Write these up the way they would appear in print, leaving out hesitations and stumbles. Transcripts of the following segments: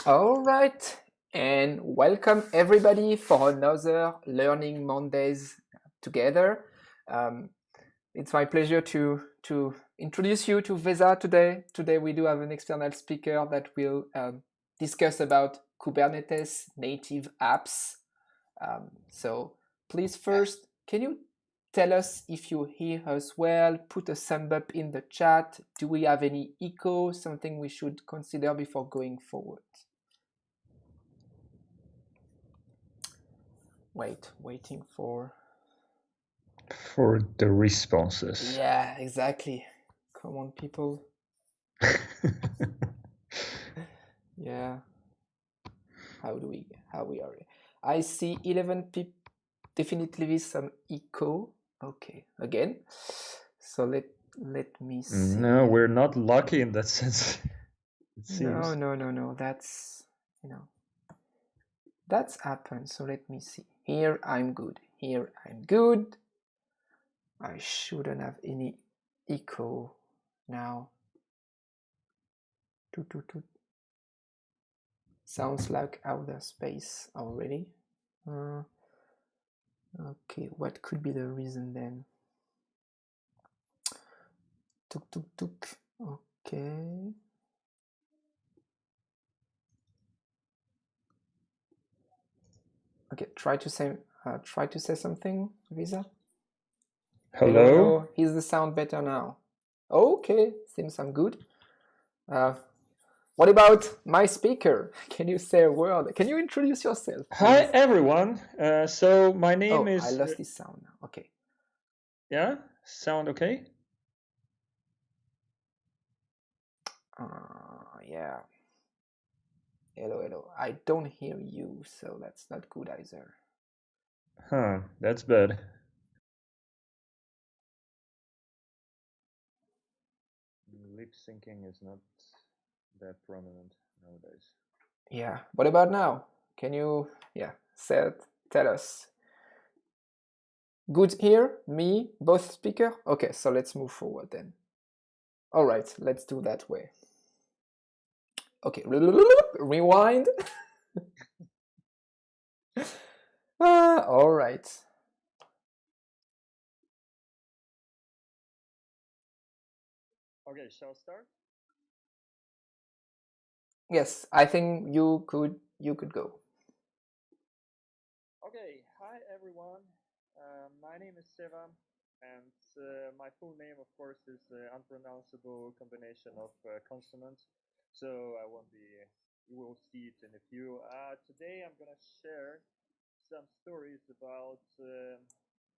All right, and welcome everybody for another Learning Mondays together. Um, it's my pleasure to introduce you to Vesa today. Today we do have an external speaker that will discuss about Kubernetes native apps. So please first, can you tell us if you hear us well? Put a thumb up in the chat. Do we have any echo? Something we should consider before going forward. Waiting for the responses. Yeah, exactly. Come on, people. Yeah. How we are? I see 11 people. Definitely some echo. Okay, again. So let me see. No, we're not lucky in that sense. It seems. No. That's happened. So let me see. Here I'm good. Here I'm good. I shouldn't have any echo now. Toot. Sounds like outer space already. Okay, what could be the reason then? Tuk. Okay. Okay, try to say something, Visa. Hello? Is the sound better now? Okay, seems I'm good. What about my speaker? Can you say a word? Can you introduce yourself, please? Hi, everyone. So my name is... I lost this sound now. Okay. Yeah? Sound okay? Yeah. Hello. I don't hear you, so that's not good either. Huh, that's bad. Lip syncing is not that prominent nowadays. Yeah. What about now? Can you, tell us. Good here, me, both speaker? Okay, so let's move forward then. All right, let's do that way. Okay, rewind. All right. Okay, shall I start? Yes, I think you could go. Okay, hi everyone. My name is Seva, and my full name, of course, is unpronounceable combination of consonants. So I won't be. You will see it in a few. Today I'm gonna share some stories about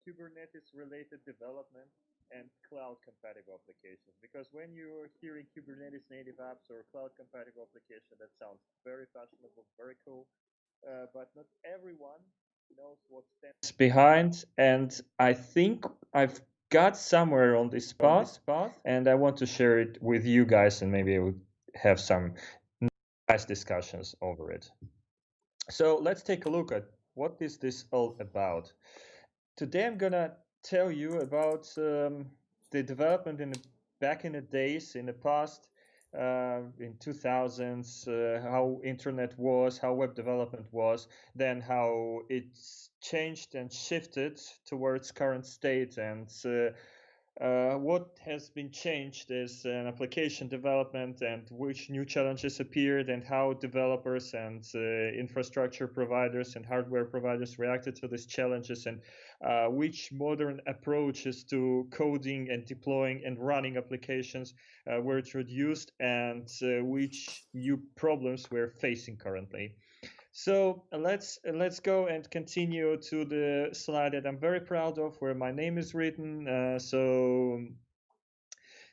Kubernetes-related development and cloud-compatible applications. Because when you're hearing Kubernetes native apps or cloud-compatible application, that sounds very fashionable, very cool. But not everyone knows what stands behind, and I think I've got somewhere on this path, and I want to share it with you guys, and maybe I would have some nice discussions over it. So let's take a look at what is this all about. Today I'm gonna tell you about the development back in the days, in the past, in 2000s, how internet was, how web development was, then how it's changed and shifted towards current state, and what has been changed is an application development and which new challenges appeared and how developers and infrastructure providers and hardware providers reacted to these challenges, and which modern approaches to coding and deploying and running applications were introduced, and which new problems we're facing currently. So let's go and continue to the slide that I'm very proud of, where my name is written. So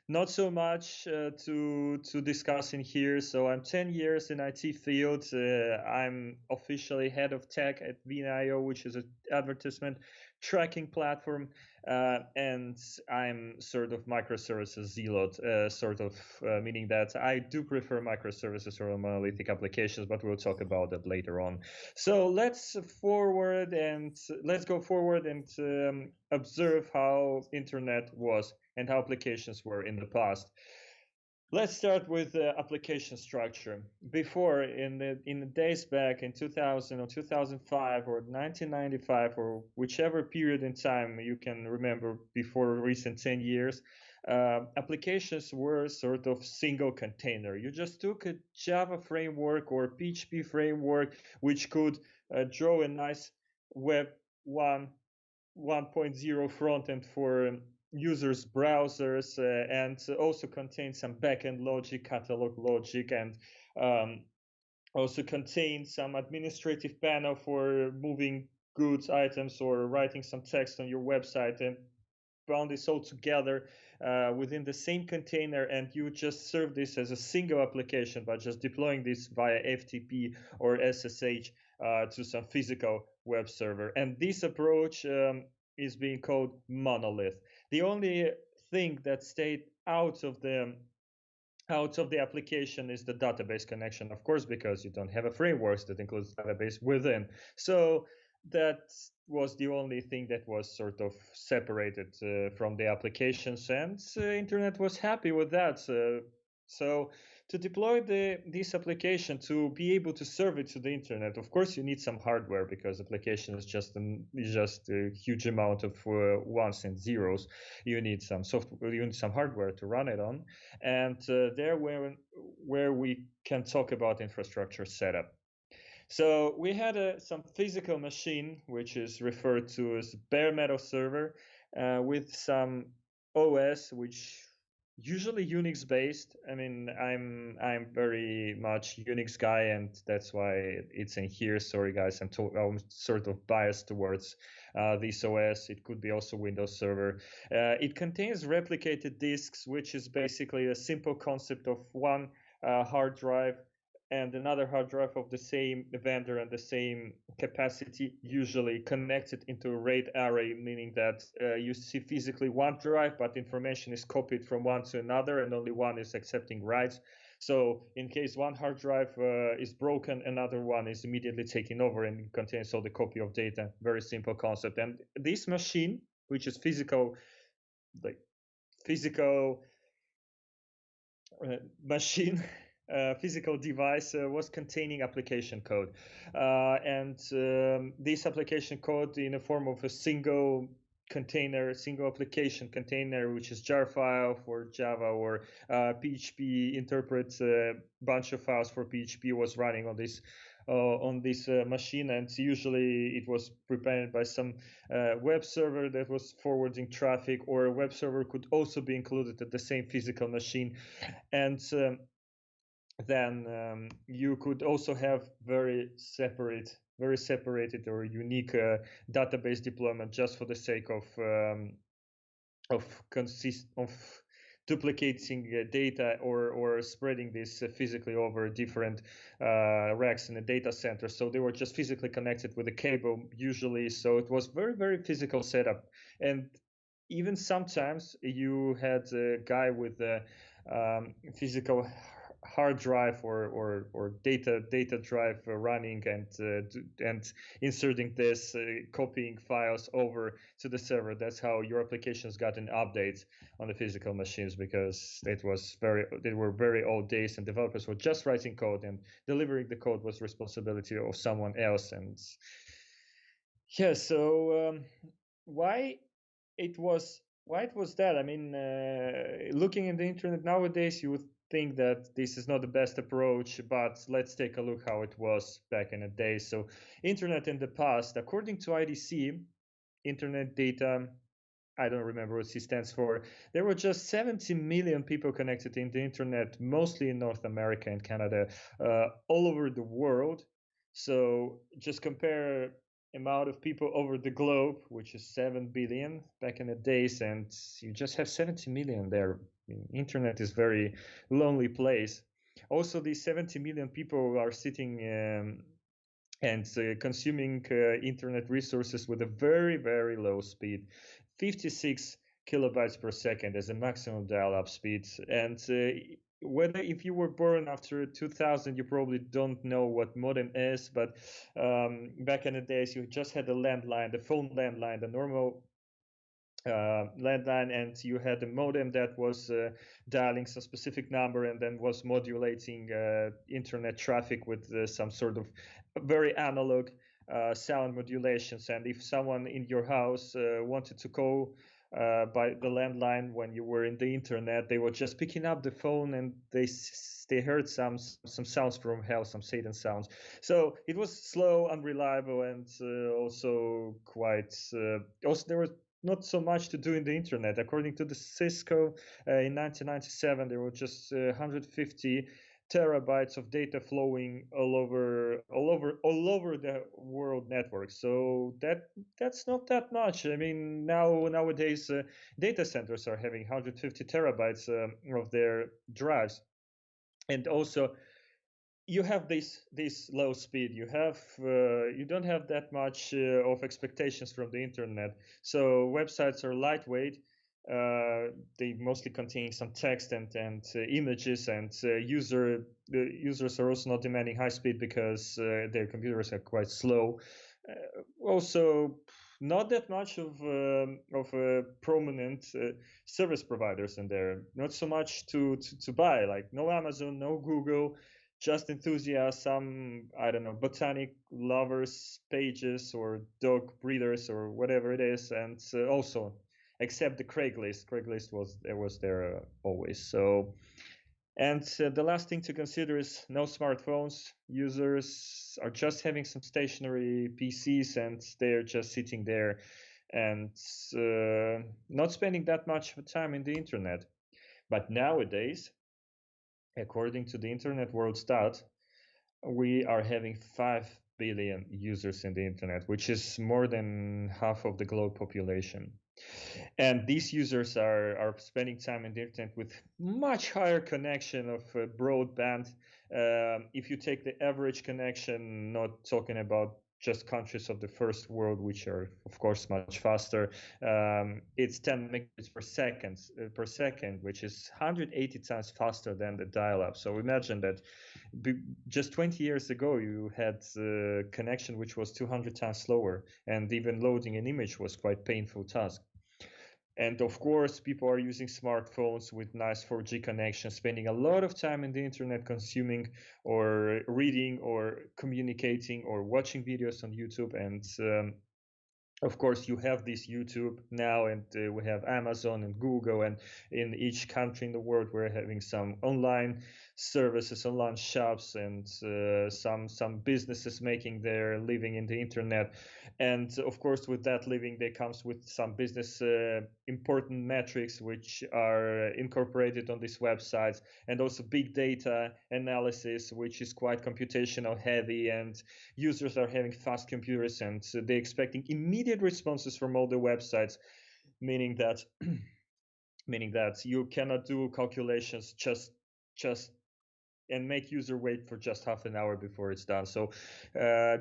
not so much to discuss in here. So I'm 10 years in IT field. I'm officially head of tech at VNIO, which is an advertisement tracking platform, and I'm sort of microservices zealot, meaning that I do prefer microservices or monolithic applications, but we'll talk about that later on. So let's go forward and observe how internet was and how applications were in the past. Let's start with application structure. Before, in the days back in 2000 or 2005 or 1995 or whichever period in time you can remember before recent 10 years, applications were sort of single container. You just took a Java framework or PHP framework, which could draw a nice web 1.0 frontend for users' browsers, and also contains some backend logic, catalog logic, and also contains some administrative panel for moving goods, items, or writing some text on your website, and bound this all together within the same container, and you just serve this as a single application by just deploying this via FTP or SSH to some physical web server. And this approach is being called monolith. The only thing that stayed out of the application is the database connection, of course, because you don't have a framework that includes database within. So that was the only thing that was sort of separated from the applications, and internet was happy with that. So to deploy this application, to be able to serve it to the internet, of course you need some hardware, because application is just a huge amount of ones and zeros. You need some software, you need some hardware to run it on, and there where we can talk about infrastructure setup. So we had some physical machine, which is referred to as bare metal server, with some OS, which usually Unix based. I mean, I'm very much Unix guy, and that's why it's in here. Sorry guys, I'm sort of biased towards this OS. It could be also Windows Server. It contains replicated disks, which is basically a simple concept of one hard drive and another hard drive of the same vendor and the same capacity, usually connected into a RAID array, meaning that you see physically one drive, but information is copied from one to another, and only one is accepting writes. So in case one hard drive is broken, another one is immediately taken over and contains all the copy of data. Very simple concept. And this machine, which is physical machine, physical device, was containing application code, and this application code in a form of a single application container, which is jar file for Java, or PHP interprets a bunch of files for PHP, was running on this machine, and usually it was prepared by some web server that was forwarding traffic, or a web server could also be included at the same physical machine. And then you could also have very separated or unique database deployment, just for the sake of duplicating data, or spreading this physically over different racks in a data center. So they were just physically connected with a cable usually. So it was very physical setup. And even sometimes you had a guy with a physical hard drive or data drive running, and inserting this, copying files over to the server. That's how your applications got an update on the physical machines, because they were very old days, and developers were just writing code, and delivering the code was responsibility of someone else. And yeah, so why it was that? I mean, looking in the internet nowadays, you would think that this is not the best approach, but let's take a look how it was back in the day. So internet in the past, according to IDC, internet data, I don't remember what C stands for, there were just 70 million people connected in the internet, mostly in North America and Canada, all over the world. So just compare amount of people over the globe, which is 7 billion back in the days, and you just have 70 million there. Internet is very lonely place. Also, these 70 million people are sitting and consuming internet resources with a very low speed, 56 kilobytes per second as a maximum dial-up speed. And whether if you were born after 2000, you probably don't know what modem is, but back in the days, you just had a landline, the phone landline, the normal landline, and you had a modem that was dialing some specific number and then was modulating internet traffic with some sort of very analog sound modulations. And if someone in your house wanted to call by the landline when you were in the internet, they were just picking up the phone and they heard some sounds from hell, some Satan sounds. So it was slow, unreliable, and also quite. Also, there was not so much to do in the internet. According to the Cisco, in 1997, there were just 150 terabytes of data flowing all over the world network. So that's not that much. I mean, nowadays data centers are having 150 terabytes of their drives, and also you have this low speed. You don't have that much of expectations from the internet. So websites are lightweight. They mostly contain some text and images, and users are also not demanding high speed because their computers are quite slow. Also, not that much of prominent service providers in there. Not so much to buy. Like no Amazon, no Google, just enthusiasts, some, I don't know, botanic lovers pages or dog breeders or whatever it is, and also except the Craigslist. Craigslist was there always. So, and the last thing to consider is no smartphones. Users are just having some stationary PCs and they're just sitting there and not spending that much time in the internet. But nowadays, according to the Internet World Stat, we are having 5 billion users in the internet, which is more than half of the globe population. And these users are spending time in the internet with much higher connection of broadband. If you take the average connection, not talking about just countries of the first world, which are of course much faster, it's 10 megabits per second, which is 180 times faster than the dial-up. So imagine that just 20 years ago you had a connection which was 200 times slower, and even loading an image was quite painful task. And of course, people are using smartphones with nice 4G connections, spending a lot of time in the internet consuming or reading or communicating or watching videos on YouTube. And of course, you have this YouTube now, and we have Amazon and Google, and in each country in the world, we're having some online services, online shops, and some businesses making their living in the internet. And of course, with that living, there comes with some business important metrics which are incorporated on these websites, and also big data analysis, which is quite computational heavy, and users are having fast computers, and they're expecting immediate responses from all the websites, meaning that you cannot do calculations just and make user wait for just half an hour before it's done. So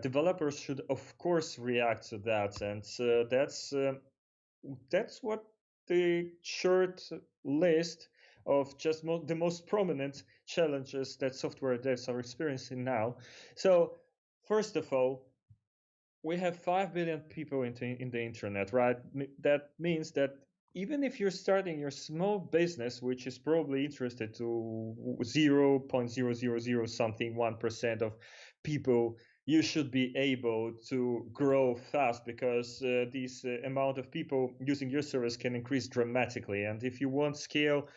developers should of course react to that, and that's what the short list of just the most prominent challenges that software devs are experiencing now. So first of all, we have 5 billion people in the internet, right? That means that even if you're starting your small business, which is probably interested to 0.000 something 1% of people, you should be able to grow fast, because this amount of people using your service can increase dramatically. And if you want scale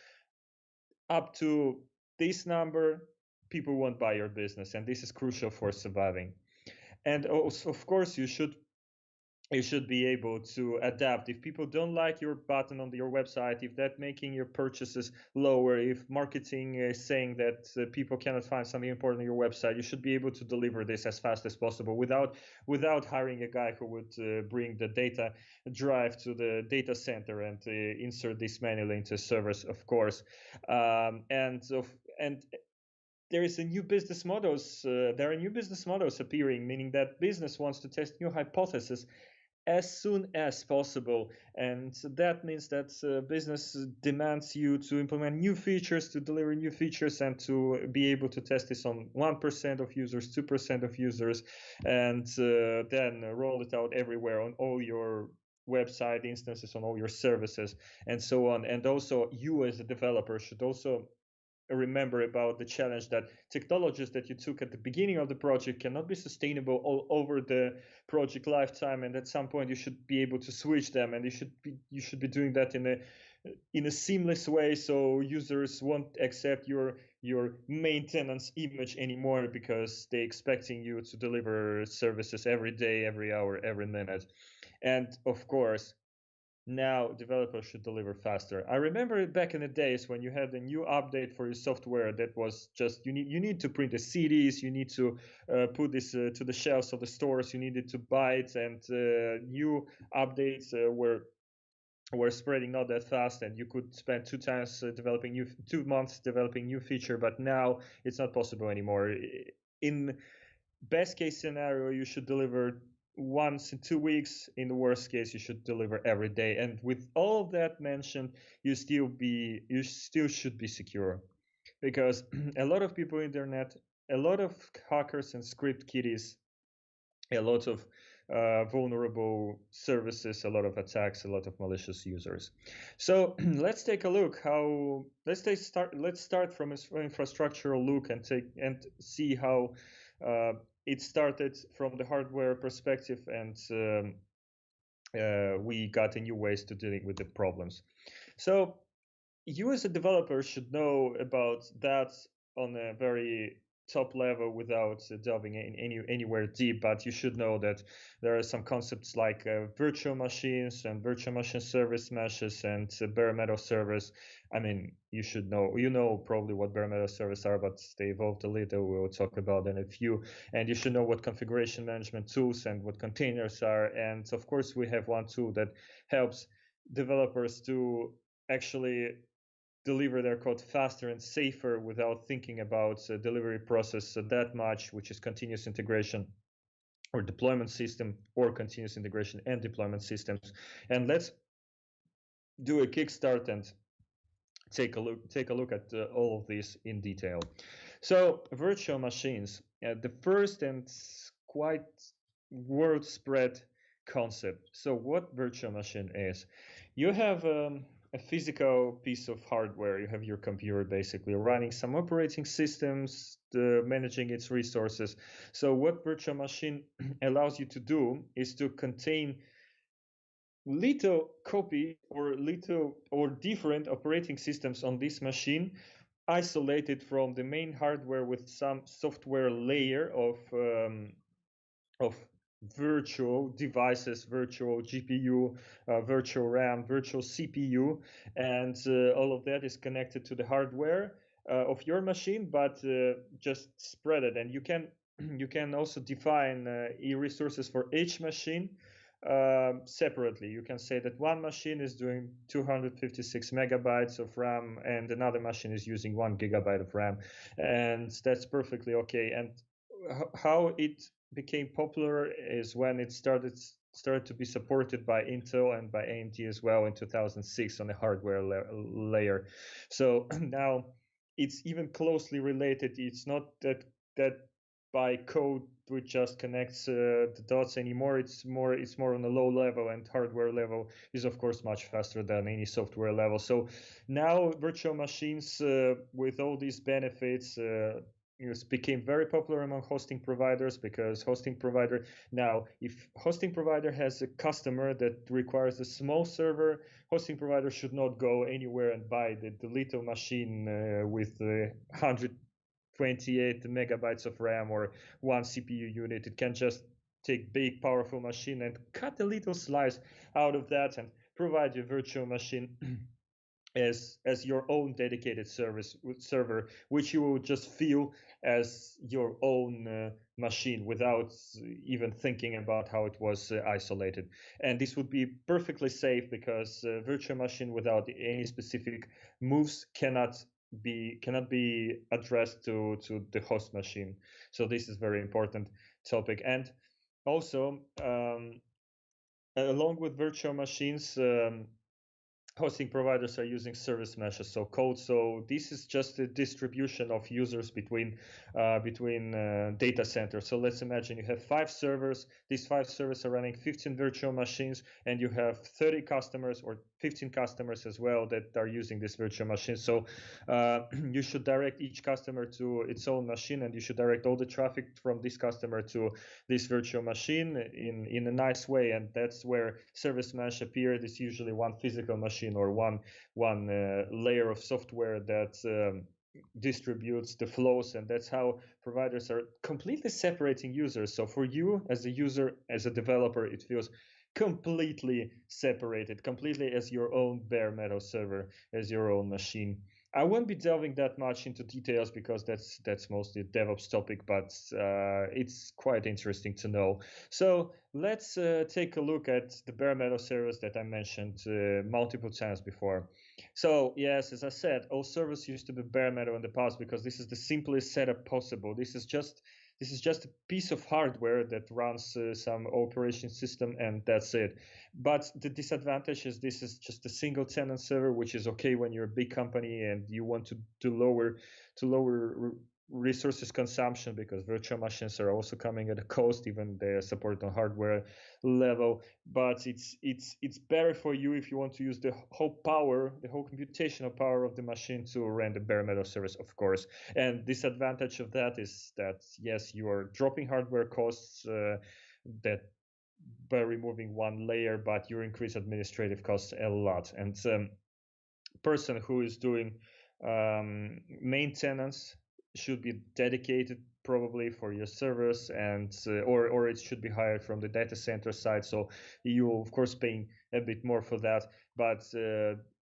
up to this number, people won't buy your business, and this is crucial for surviving. And also, of course, you should be able to adapt. If people don't like your button on your website, if that's making your purchases lower, if marketing is saying that people cannot find something important on your website, you should be able to deliver this as fast as possible without hiring a guy who would bring the data drive to the data center and insert this manually into servers, of course. And there are new business models appearing, meaning that business wants to test new hypotheses as soon as possible, and that means that business demands you to implement new features, to deliver new features, and to be able to test this on 1% of users, 2% of users, and then roll it out everywhere on all your website instances, on all your services, and so on. And also, you as a developer should also remember about the challenge that technologies that you took at the beginning of the project cannot be sustainable all over the project lifetime, and at some point you should be able to switch them, and you should be doing that in a seamless way, so users won't accept your maintenance image anymore, because they're expecting you to deliver services every day, every hour, every minute. And of course, now developers should deliver faster. I remember back in the days when you had a new update for your software that was just, you need to print the CDs, you need to put this to the shelves of the stores, you needed to buy it, and new updates were spreading not that fast, and you could spend 2 months developing new feature. But now it's not possible anymore. In best case scenario, you should deliver once in 2 weeks. In the worst case, you should deliver every day. And with all of that mentioned, you still should be secure, because a lot of people on the internet, a lot of hackers and script kiddies, a lot of vulnerable services, a lot of attacks, a lot of malicious users. So let's take a look. Let's start from an infrastructural look and see how it started from the hardware perspective, and we got a new ways to dealing with the problems. So you as a developer should know about that on a very top level without delving in anywhere deep, but you should know that there are some concepts like virtual machines and virtual machine service meshes and bare metal servers. I mean, you know probably what bare metal servers are, but they evolved a little. We'll talk about that in a few. And you should know what configuration management tools and what containers are. And of course, we have one tool that helps developers to actually deliver their code faster and safer without thinking about the delivery process that much, which is continuous integration or deployment system, or continuous integration and deployment systems. And let's do a kickstart and take a look at all of this in detail. So virtual machines, the first and quite word spread concept. So what virtual machine is? You have a physical piece of hardware. You have your computer basically running some operating systems, managing its resources. So what virtual machine allows you to do is to contain little copy or different operating systems on this machine, isolated from the main hardware with some software layer of virtual devices, virtual GPU, virtual RAM, virtual CPU, and all of that is connected to the hardware of your machine, but just spread it. And you can also define e-resources for each machine separately. You can say that one machine is doing 256 megabytes of RAM and another machine is using 1 gigabyte of RAM, and that's perfectly okay. And how it became popular is when it started to be supported by Intel and by AMD as well in 2006 on the hardware layer. So now it's even closely related. It's not that by code which just connects the dots anymore. It's more on a low level, and hardware level is of course much faster than any software level. So now virtual machines with all these benefits became very popular among hosting providers, because if hosting provider has a customer that requires a small server, hosting provider should not go anywhere and buy the little machine with 128 megabytes of RAM or one CPU unit. It can just take big powerful machine and cut a little slice out of that and provide your virtual machine as your own dedicated server, which you will just feel as your own machine without even thinking about how it was isolated. And this would be perfectly safe, because virtual machine without any specific moves cannot be addressed to the host machine. So this is very important topic. And also along with virtual machines, hosting providers are using service meshes, so code. So this is just a distribution of users between data centers. So let's imagine you have 5 servers. These 5 servers are running 15 virtual machines, and you have 30 customers or 15 customers as well that are using this virtual machine. So you should direct each customer to its own machine, and you should direct all the traffic from this customer to this virtual machine in a nice way. And that's where service mesh appeared. It's usually one physical machine or one layer of software that distributes the flows, and that's how providers are completely separating users. So for you as a user, as a developer, it feels completely separated, completely as your own bare metal server, as your own machine. I won't be delving that much into details because that's mostly a DevOps topic, but it's quite interesting to know. So let's take a look at the bare metal servers that I mentioned multiple times before. So yes, as I said, all servers used to be bare metal in the past because this is the simplest setup possible. This is just a piece of hardware that runs some operation system, and that's it. But the disadvantage is this is just a single tenant server, which is okay when you're a big company and you want to lower resources consumption, because virtual machines are also coming at a cost, even they are supported on hardware level. But it's better for you if you want to use the whole computational power of the machine to run the bare metal service, of course. And disadvantage of that is that yes, you are dropping hardware costs that by removing one layer, but you increase administrative costs a lot. And person who is doing maintenance should be dedicated probably for your servers, and or it should be hired from the data center side. So you of course paying a bit more for that, but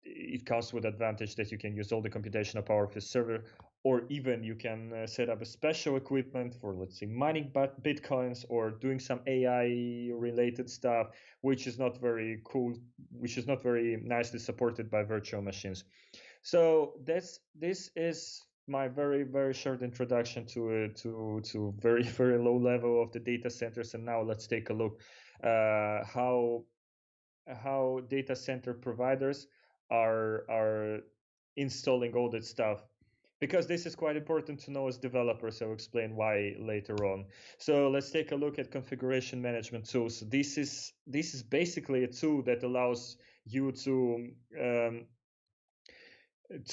it comes with advantage that you can use all the computational power of the server, or even you can set up a special equipment for, let's say, mining bitcoins or doing some AI related stuff, which is not very cool, which is not very nicely supported by virtual machines. So this is my very very short introduction to very very low level of the data centers. And now let's take a look how data center providers are installing all that stuff, because this is quite important to know as developers. I'll explain why later on. So let's take a look at configuration management tools. This is basically a tool that allows you to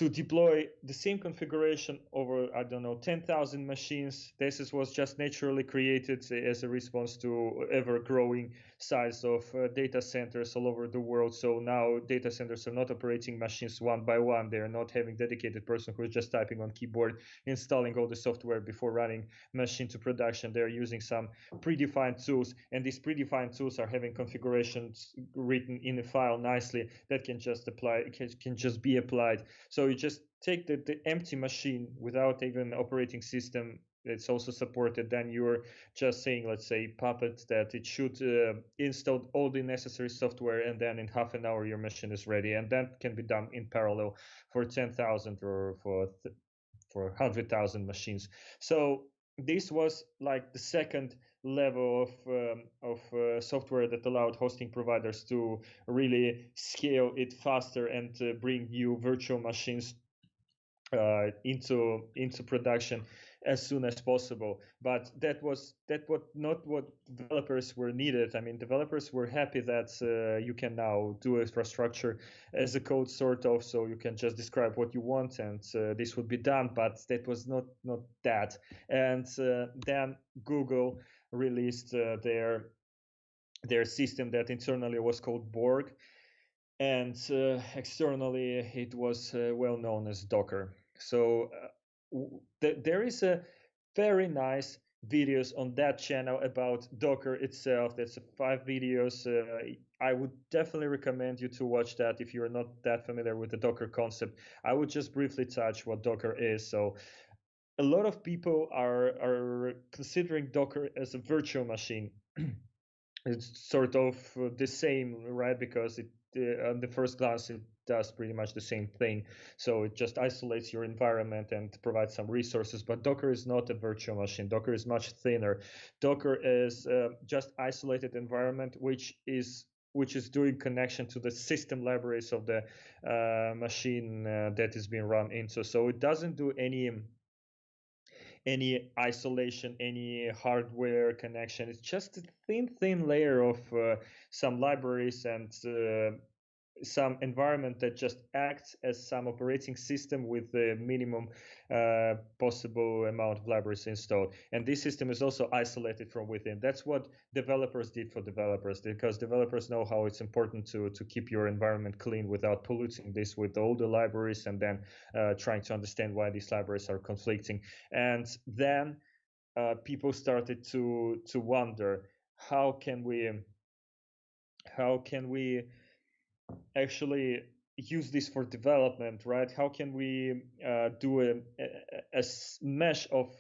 deploy the same configuration over, I don't know, 10,000 machines. This was just naturally created as a response to ever-growing size of data centers all over the world. So now data centers are not operating machines one by one. They're not having dedicated person who is just typing on keyboard, installing all the software before running machine to production. They're using some predefined tools, and these predefined tools are having configurations written in a file nicely that can just be applied. So you just take the empty machine without even operating system. It's also supported. Then you're just saying, let's say, Puppet, that it should install all the necessary software, and then in half an hour your machine is ready. And that can be done in parallel for 10,000 or for 100,000 machines. So this was like the second level of software that allowed hosting providers to really scale it faster and bring new virtual machines into production as soon as possible. But that was not what developers were needed. I mean, developers were happy that you can now do infrastructure as a code, sort of, so you can just describe what you want and this would be done. But that was not that. And then Google released their system that internally was called Borg, and externally it was well known as Docker. So there is a very nice videos on that channel about Docker itself. That's 5 videos. I would definitely recommend you to watch that if you're not that familiar with the Docker concept. I would just briefly touch what Docker is. So a lot of people are considering Docker as a virtual machine. It's sort of the same, right? Because it on the first glance it does pretty much the same thing. So it just isolates your environment and provides some resources. But Docker is not a virtual machine. Docker is much thinner. Docker is just isolated environment, which is doing connection to the system libraries of the machine that is being run into. So it doesn't do any isolation, any hardware connection. It's just a thin layer of some libraries and some environment that just acts as some operating system with the minimum possible amount of libraries installed. And this system is also isolated from within. That's what developers did for developers, because developers know how it's important to keep your environment clean without polluting this with all the libraries and then trying to understand why these libraries are conflicting. And then people started to wonder, how can we actually use this for development, right? How can we do a mesh of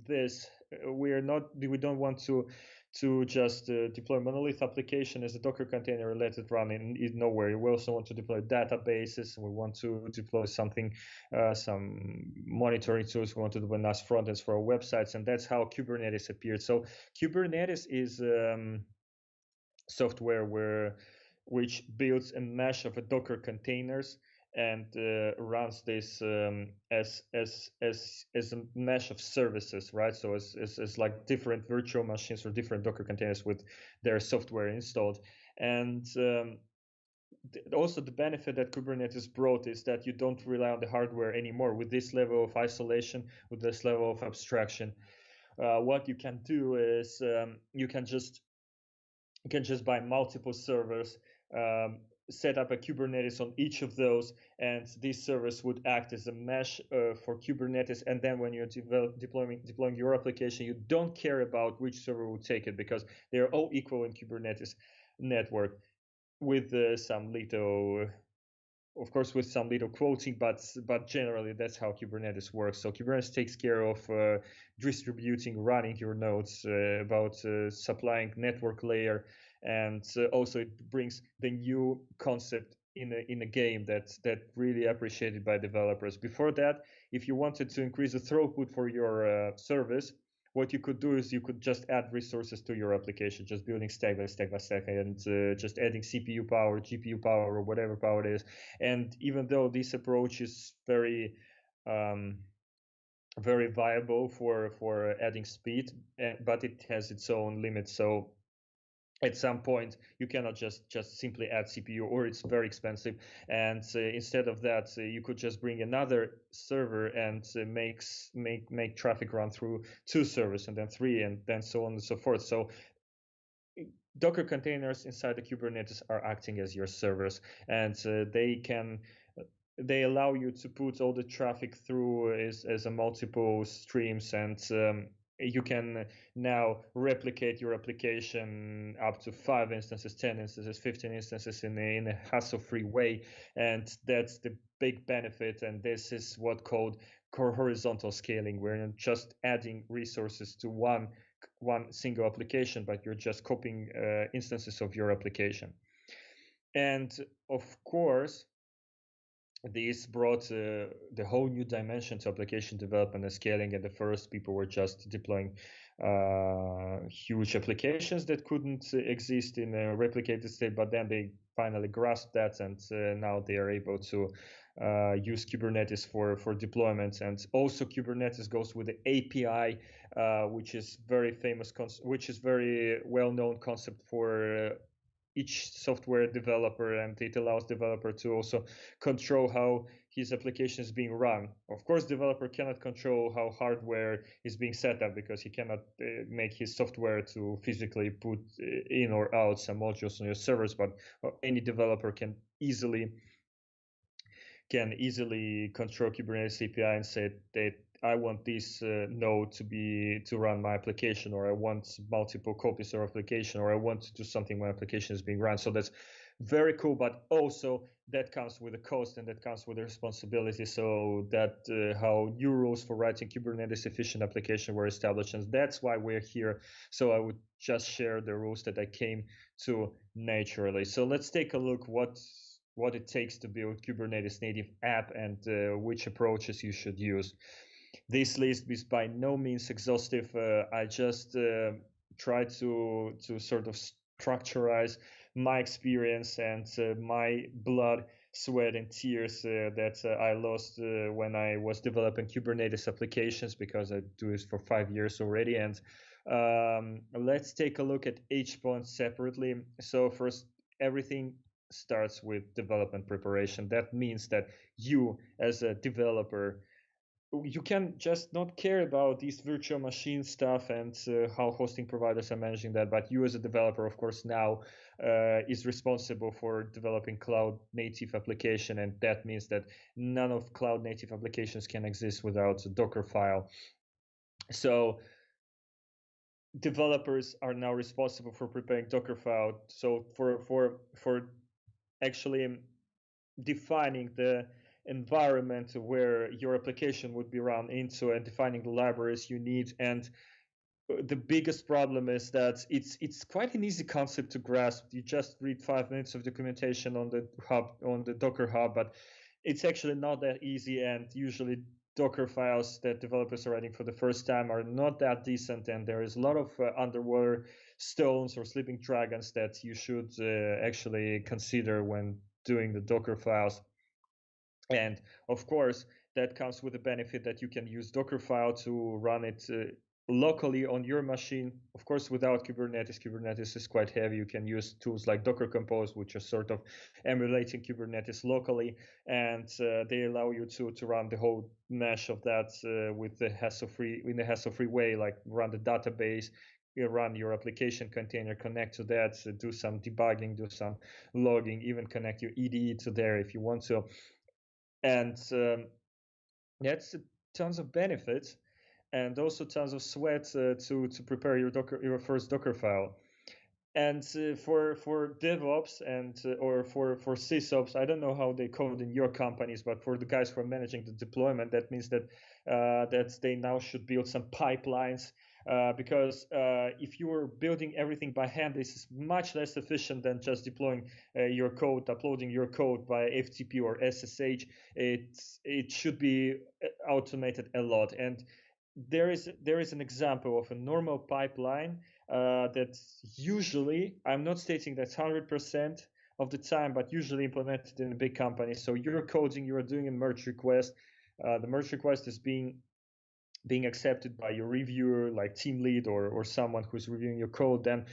this? We don't want to just deploy monolith application as a Docker container, let it run in nowhere. We also want to deploy databases. We want to deploy something, some monitoring tools. We want to deploy NAS frontends for our websites, and that's how Kubernetes appeared. So Kubernetes is software which builds a mesh of Docker containers and runs this as a mesh of services, right? So as like different virtual machines or different Docker containers with their software installed. And also the benefit that Kubernetes brought is that you don't rely on the hardware anymore. With this level of isolation, with this level of abstraction, what you can do is you can just buy multiple servers, set up a Kubernetes on each of those, and these servers would act as a mesh for Kubernetes. And then when you're deploying your application, you don't care about which server will take it, because they're all equal in Kubernetes network, with some little, of course, with some little quoting, but generally that's how Kubernetes works. So Kubernetes takes care of distributing, running your nodes, about supplying network layer, and also it brings the new concept in a game that really appreciated by developers. Before that, if you wanted to increase the throughput for your service, what you could do is you could just add resources to your application, just building stack by stack by stack, and just adding CPU power, GPU power, or whatever power it is. And even though this approach is very viable for adding speed, but it has its own limits. So at some point you cannot just simply add CPU, or it's very expensive. And instead of that, you could just bring another server and make traffic run through 2 servers, and then 3, and then so on and so forth. So Docker containers inside the Kubernetes are acting as your servers, and they allow you to put all the traffic through as a multiple streams, and you can now replicate your application up to 5 instances, 10 instances, 15 instances in a hassle-free way. And that's the big benefit. And this is what called horizontal scaling, where you're not just adding resources to one single application, but you're just copying instances of your application. And of course, this brought the whole new dimension to application development and scaling. At the first, people were just deploying huge applications that couldn't exist in a replicated state, but then they finally grasped that, and now they are able to use Kubernetes for deployments. And also Kubernetes goes with the API, which is very famous, which is very well-known concept for each software developer, and it allows developer to also control how his application is being run. Of course, developer cannot control how hardware is being set up, because he cannot make his software to physically put in or out some modules on your servers, but any developer can easily control Kubernetes API and say that I want this node to run my application, or I want multiple copies of application, or I want to do something when application is being run. So that's very cool, but also that comes with a cost, and that comes with a responsibility. So that how new rules for writing Kubernetes efficient application were established, and that's why we're here. So I would just share the rules that I came to naturally. So let's take a look what it takes to build Kubernetes native app, and which approaches you should use. This list is by no means exhaustive. I just try to sort of structurize my experience and my blood, sweat, and tears that I lost when I was developing Kubernetes applications, because I do this for 5 years already. And let's take a look at each point separately. So first, everything starts with development preparation. That means that you, as a developer, you can just not care about these virtual machine stuff and how hosting providers are managing that, but you as a developer, of course, now is responsible for developing cloud native application, and that means that none of cloud native applications can exist without a Docker file. So developers are now responsible for preparing Docker file. So for actually defining the environment where your application would be run into and defining the libraries you need. And the biggest problem is that it's quite an easy concept to grasp. You just read 5 minutes of documentation on the Docker Hub, but it's actually not that easy. And usually Docker files that developers are writing for the first time are not that decent, and there is a lot of underwater stones or sleeping dragons that you should actually consider when doing the Docker files. And of course, that comes with the benefit that you can use Dockerfile to run it locally on your machine. Of course, without Kubernetes, Kubernetes is quite heavy. You can use tools like Docker Compose, which are sort of emulating Kubernetes locally, and they allow you to run the whole mesh of that with the hassle-free way, like run the database, you run your application container, connect to that, do some debugging, do some logging, even connect your IDE to there if you want to. And that's tons of benefits, and also tons of sweat to prepare your first Docker file. And for DevOps and or for sysops, I don't know how they code in your companies, but for the guys who are managing the deployment, that means that that they now should build some pipelines. Because if you are building everything by hand, this is much less efficient than just deploying your code, uploading your code by FTP or SSH. It should be automated a lot. And there is an example of a normal pipeline that usually, I'm not stating that's 100% of the time, but usually implemented in a big company. So you're coding, you are doing a merge request. The merge request is being accepted by your reviewer, like team lead or someone who's reviewing your code. Then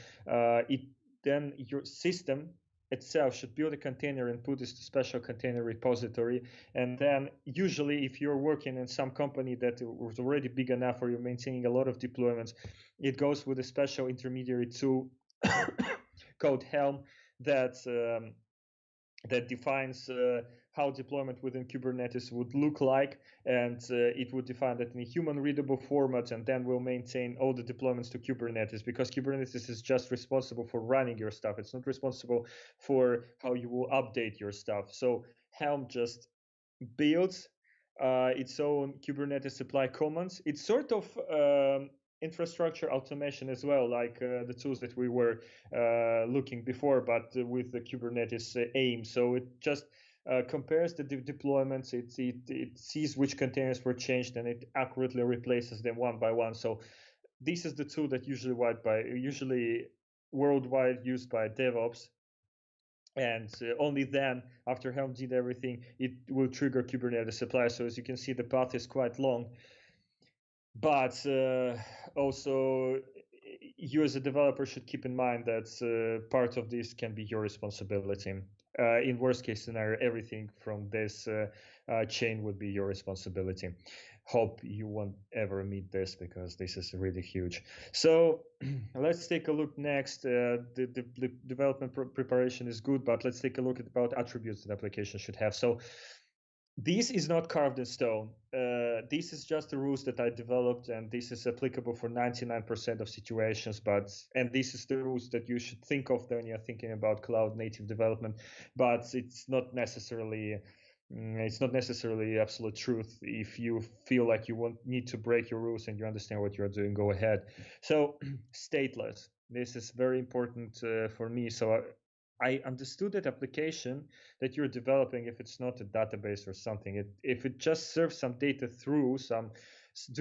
your system itself should build a container and put this to special container repository. And then usually, if you're working in some company that was already big enough or you're maintaining a lot of deployments, it goes with a special intermediary tool called Helm that defines how deployment within Kubernetes would look like, and it would define that in a human readable format, and then will maintain all the deployments to Kubernetes, because Kubernetes is just responsible for running your stuff. It's not responsible for how you will update your stuff. So Helm just builds its own Kubernetes supply commands. It's sort of infrastructure automation as well, like the tools that we were looking before, but with the Kubernetes aim. So it just compares the deployments, it sees which containers were changed, and it accurately replaces them one by one. So this is the tool that usually worldwide used by DevOps. And only then, after Helm did everything, it will trigger Kubernetes supply. So as you can see, the path is quite long. But also, you as a developer should keep in mind that part of this can be your responsibility. In worst case scenario, everything from this chain would be your responsibility. Hope you won't ever meet this, because this is really huge. So let's take a look next. The development preparation is good, but let's take a look at about attributes that application should have. So this is not carved in stone. This is just the rules that I developed, and this is applicable for 99% of situations. And this is the rules that you should think of when you're thinking about cloud native development. But it's not necessarily absolute truth. If you feel like you need to break your rules and you understand what you're doing, go ahead. So stateless. This is very important for me. So I understood that application that you're developing, if it's not a database or something, if it just serves some data through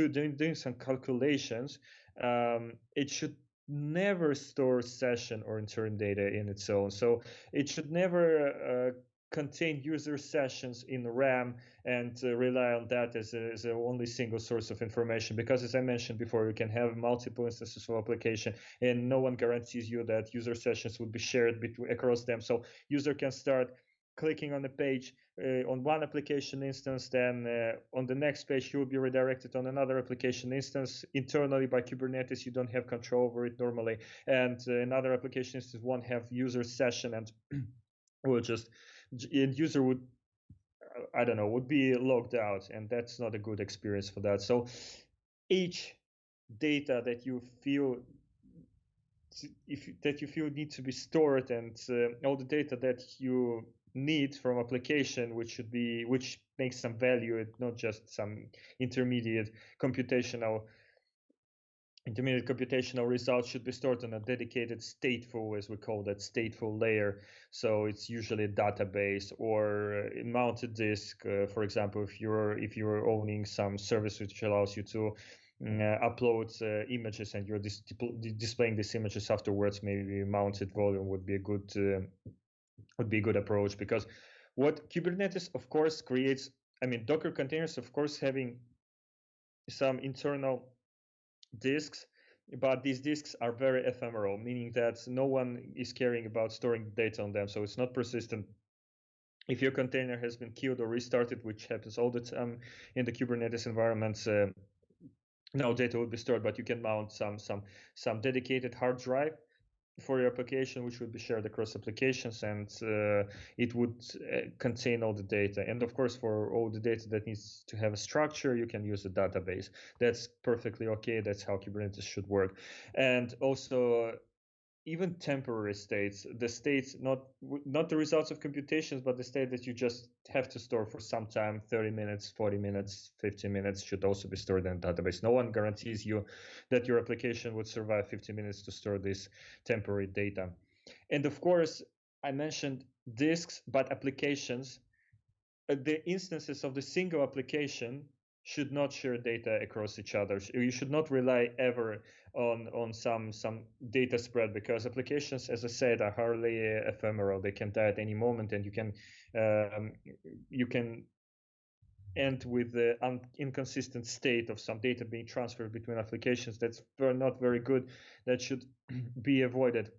doing some calculations, it should never store session or internal data in its own. So it should never contain user sessions in RAM and rely on that as a only single source of information, because as I mentioned before, you can have multiple instances of application and no one guarantees you that user sessions would be shared across them. So user can start clicking on the page on one application instance, then on the next page he will be redirected on another application instance internally by Kubernetes. You don't have control over it normally, and another application instance won't have user session and will just end user would, I don't know, would be logged out, and that's not a good experience for that. So each data that you feel need to be stored, and all the data that you need from application, which makes some value, not just some intermediate computational results, should be stored on a dedicated stateful, as we call that, stateful layer. So it's usually a database or a mounted disk. For example, if you're owning some service which allows you to upload images and you're displaying these images afterwards, maybe mounted volume would be a good approach. Because what Kubernetes of course creates, Docker containers of course having some internal disks, but these disks are very ephemeral, meaning that no one is caring about storing data on them, so it's not persistent. If your container has been killed or restarted, which happens all the time in the Kubernetes environments, no data will be stored, but you can mount some dedicated hard drive for your application, which would be shared across applications, and it would contain all the data. And of course, for all the data that needs to have a structure, you can use a database. That's perfectly okay. That's how Kubernetes should work. And also, even temporary states, the states, not the results of computations, but the state that you just have to store for some time, 30 minutes, 40 minutes, 15 minutes, should also be stored in a database. No one guarantees you that your application would survive 50 minutes to store this temporary data. And of course, I mentioned disks, but applications, the instances of the single application should not share data across each other. You should not rely ever on some data spread, because applications, as I said, are hardly ephemeral. They can die at any moment, and you can end with the inconsistent state of some data being transferred between applications. That's not very good. That should be avoided.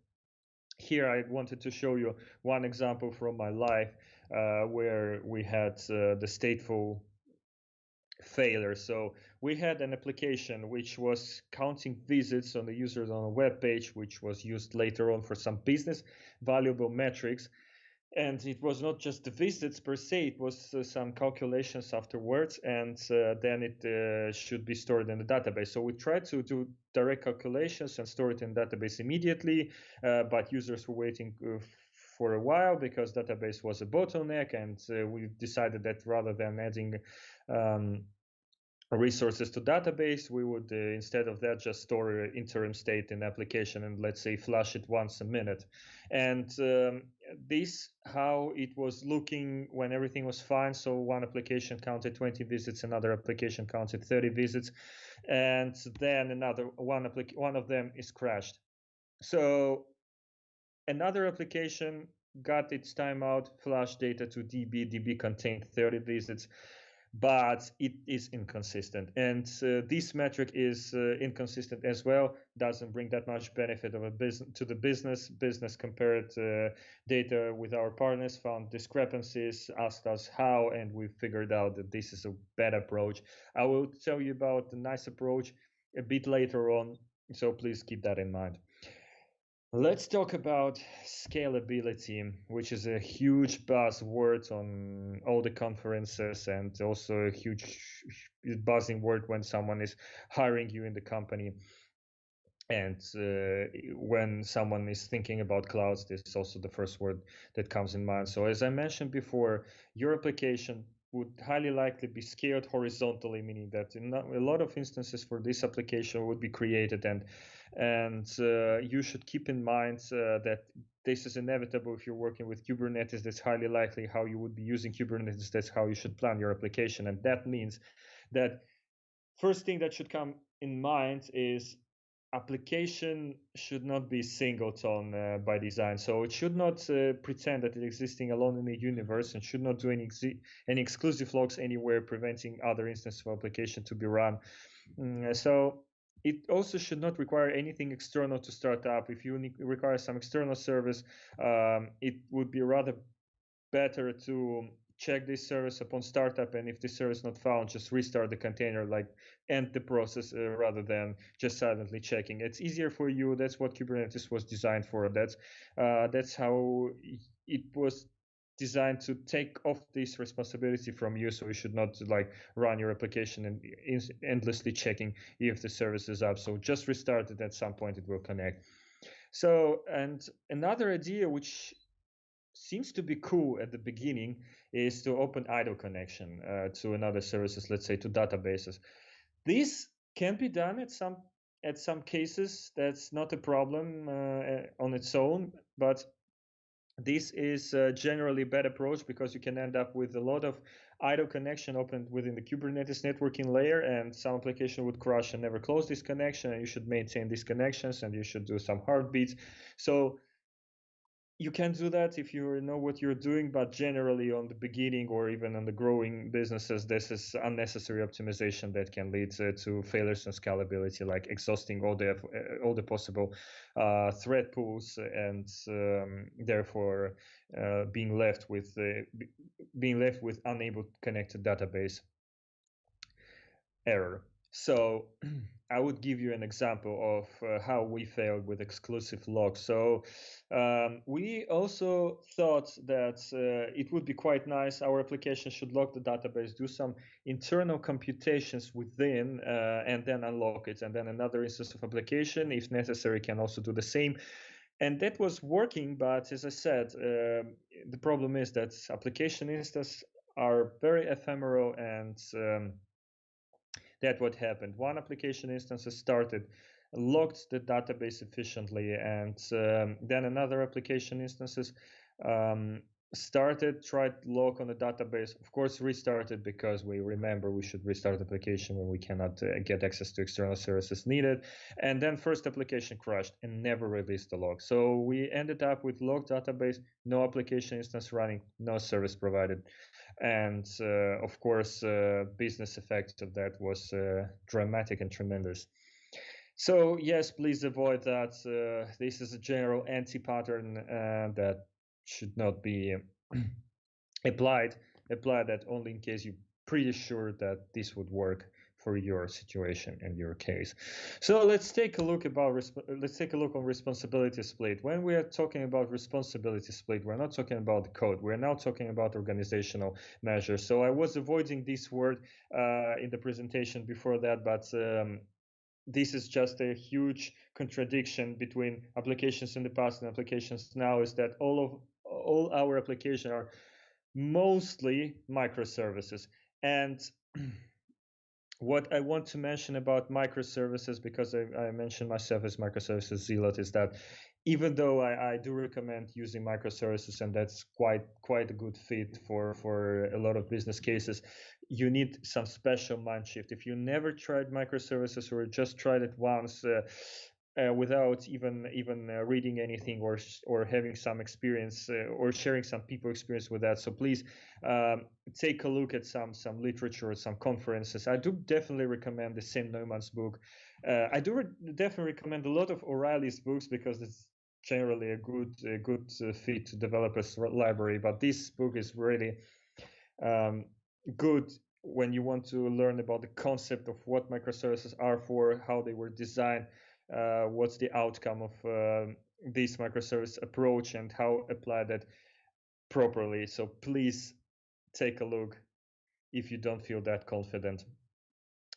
Here I wanted to show you one example from my life where we had the stateful failure. So we had an application which was counting visits on the users on a web page, which was used later on for some business valuable metrics. And it was not just the visits per se, it was some calculations afterwards, and then it should be stored in the database. So we tried to do direct calculations and store it in database immediately, but users were waiting for a while because database was a bottleneck, and we decided that rather than adding resources to database, we would instead of that just store interim state in application and let's say flush it once a minute. And this how it was looking when everything was fine. So one application counted 20 visits, another application counted 30 visits, and then one of them is crashed. So another application got its timeout, flushed data to DB contained 30 visits, but it is inconsistent, and this metric is inconsistent as well. Doesn't bring that much benefit of a business to the business compared data with our partners, found discrepancies, asked us how, and we figured out that this is a bad approach. I will tell you about the nice approach a bit later on, so please keep that in mind. Let's talk about scalability, which is a huge buzzword on all the conferences, and also a huge buzzing word when someone is hiring you in the company. And when someone is thinking about clouds, this is also the first word that comes in mind. So as I mentioned before, your application would highly likely be scaled horizontally, meaning that a lot of instances for this application would be created, and you should keep in mind that this is inevitable. If you're working with Kubernetes, that's highly likely how you would be using Kubernetes. That's how you should plan your application. And that means that first thing that should come in mind is application should not be singleton by design. So it should not pretend that it's existing alone in the universe, and should not do any exclusive logs anywhere, preventing other instances of application to be run. So it also should not require anything external to start up. If you require some external service, it would be rather better to check this service upon startup, and if the service not found, just restart the container, like end the process, rather than just silently checking. It's easier for you. That's what Kubernetes was designed for. That's how it was designed, to take off this responsibility from you. So you should not like run your application and endlessly checking if the service is up. So just restart it. At some point it will connect. So, and another idea which seems to be cool at the beginning is to open idle connection to another services, let's say to databases. This can be done at some cases. That's not a problem on its own, but this is generally a bad approach, because you can end up with a lot of idle connection opened within the Kubernetes networking layer, and some application would crash and never close this connection, and you should maintain these connections, and you should do some heartbeats. So you can do that if you know what you're doing, but generally on the beginning or even on the growing businesses, this is unnecessary optimization that can lead to failures and scalability, like exhausting all the possible thread pools, and therefore being left with unable to connect to database error. So I would give you an example of how we failed with exclusive logs. So we also thought that it would be quite nice. Our application should lock the database, do some internal computations within, and then unlock it. And then another instance of application, if necessary, can also do the same. And that was working. But as I said, the problem is that application instances are very ephemeral, and that what happened. One application instance started, locked the database efficiently, and then another application instances started, tried lock on the database, of course restarted, because we remember we should restart the application when we cannot get access to external services needed. And then first application crashed and never released the log. So we ended up with locked database, no application instance running, no service provided. And of course, business effect of that was dramatic and tremendous. So yes, please avoid that. This is a general anti-pattern that should not be applied. Apply that only in case you're pretty sure that this would work for your situation and your case. So let's take a look on responsibility split. When we are talking about responsibility split, we're not talking about the code. We're now talking about organizational measures. So I was avoiding this word in the presentation before that, but this is just a huge contradiction between applications in the past and applications now, is that all our applications are mostly microservices. And what I want to mention about microservices, because I mentioned myself as microservices zealot, is that even though I do recommend using microservices, and that's quite a good fit for a lot of business cases, you need some special mind shift. If you never tried microservices, or just tried it once without even reading anything, or having some experience, or sharing some people experience with that, so please take a look at some literature, some conferences. I do definitely recommend the Sam Neumann's book. I do definitely recommend a lot of O'Reilly's books, because it's generally a good fit to developers library. But this book is really good when you want to learn about the concept of what microservices are for, how they were designed, what's the outcome of this microservice approach, and how apply that properly. So please take a look if you don't feel that confident.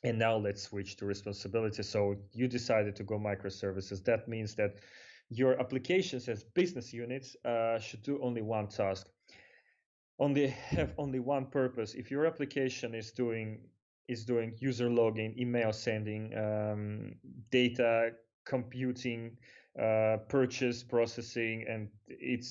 And now let's switch to responsibility. So you decided to go microservices. That means that your applications as business units should do only one task, have only one purpose. If your application is doing user login, email sending, data computing, purchase, processing, and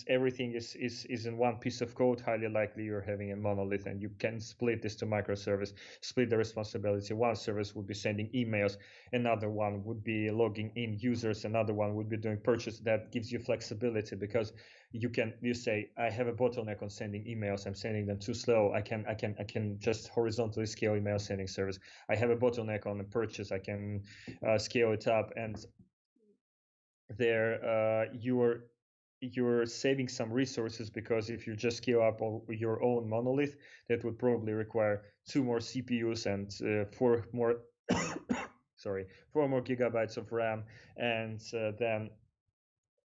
everything is in one piece of code. Highly likely you're having a monolith, and you can split this to microservice, split the responsibility. One service would be sending emails, another one would be logging in users, another one would be doing purchase. That gives you flexibility, because you say, I have a bottleneck on sending emails, I'm sending them too slow, I can just horizontally scale email sending service. I have a bottleneck on the purchase, I can scale it up. And there you're saving some resources, because if you just scale up your own monolith, that would probably require 2 more CPUs and 4 more 4 more gigabytes of RAM, and then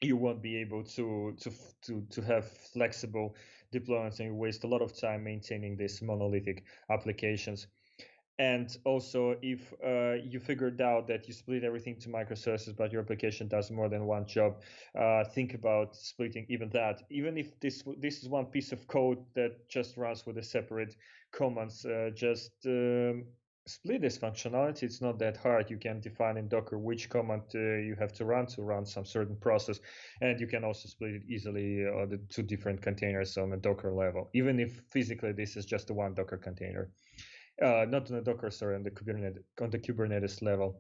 you won't be able to have flexible deployments, and you waste a lot of time maintaining these monolithic applications. And also, if you figured out that you split everything to microservices, but your application does more than one job, think about splitting even that. Even if this is one piece of code that just runs with a separate commands, just split this functionality. It's not that hard. You can define in Docker which command you have to run some certain process, and you can also split it easily the 2 different containers on a Docker level, even if physically this is just the one Docker container. Not on the Docker, sorry, on the Kubernetes level.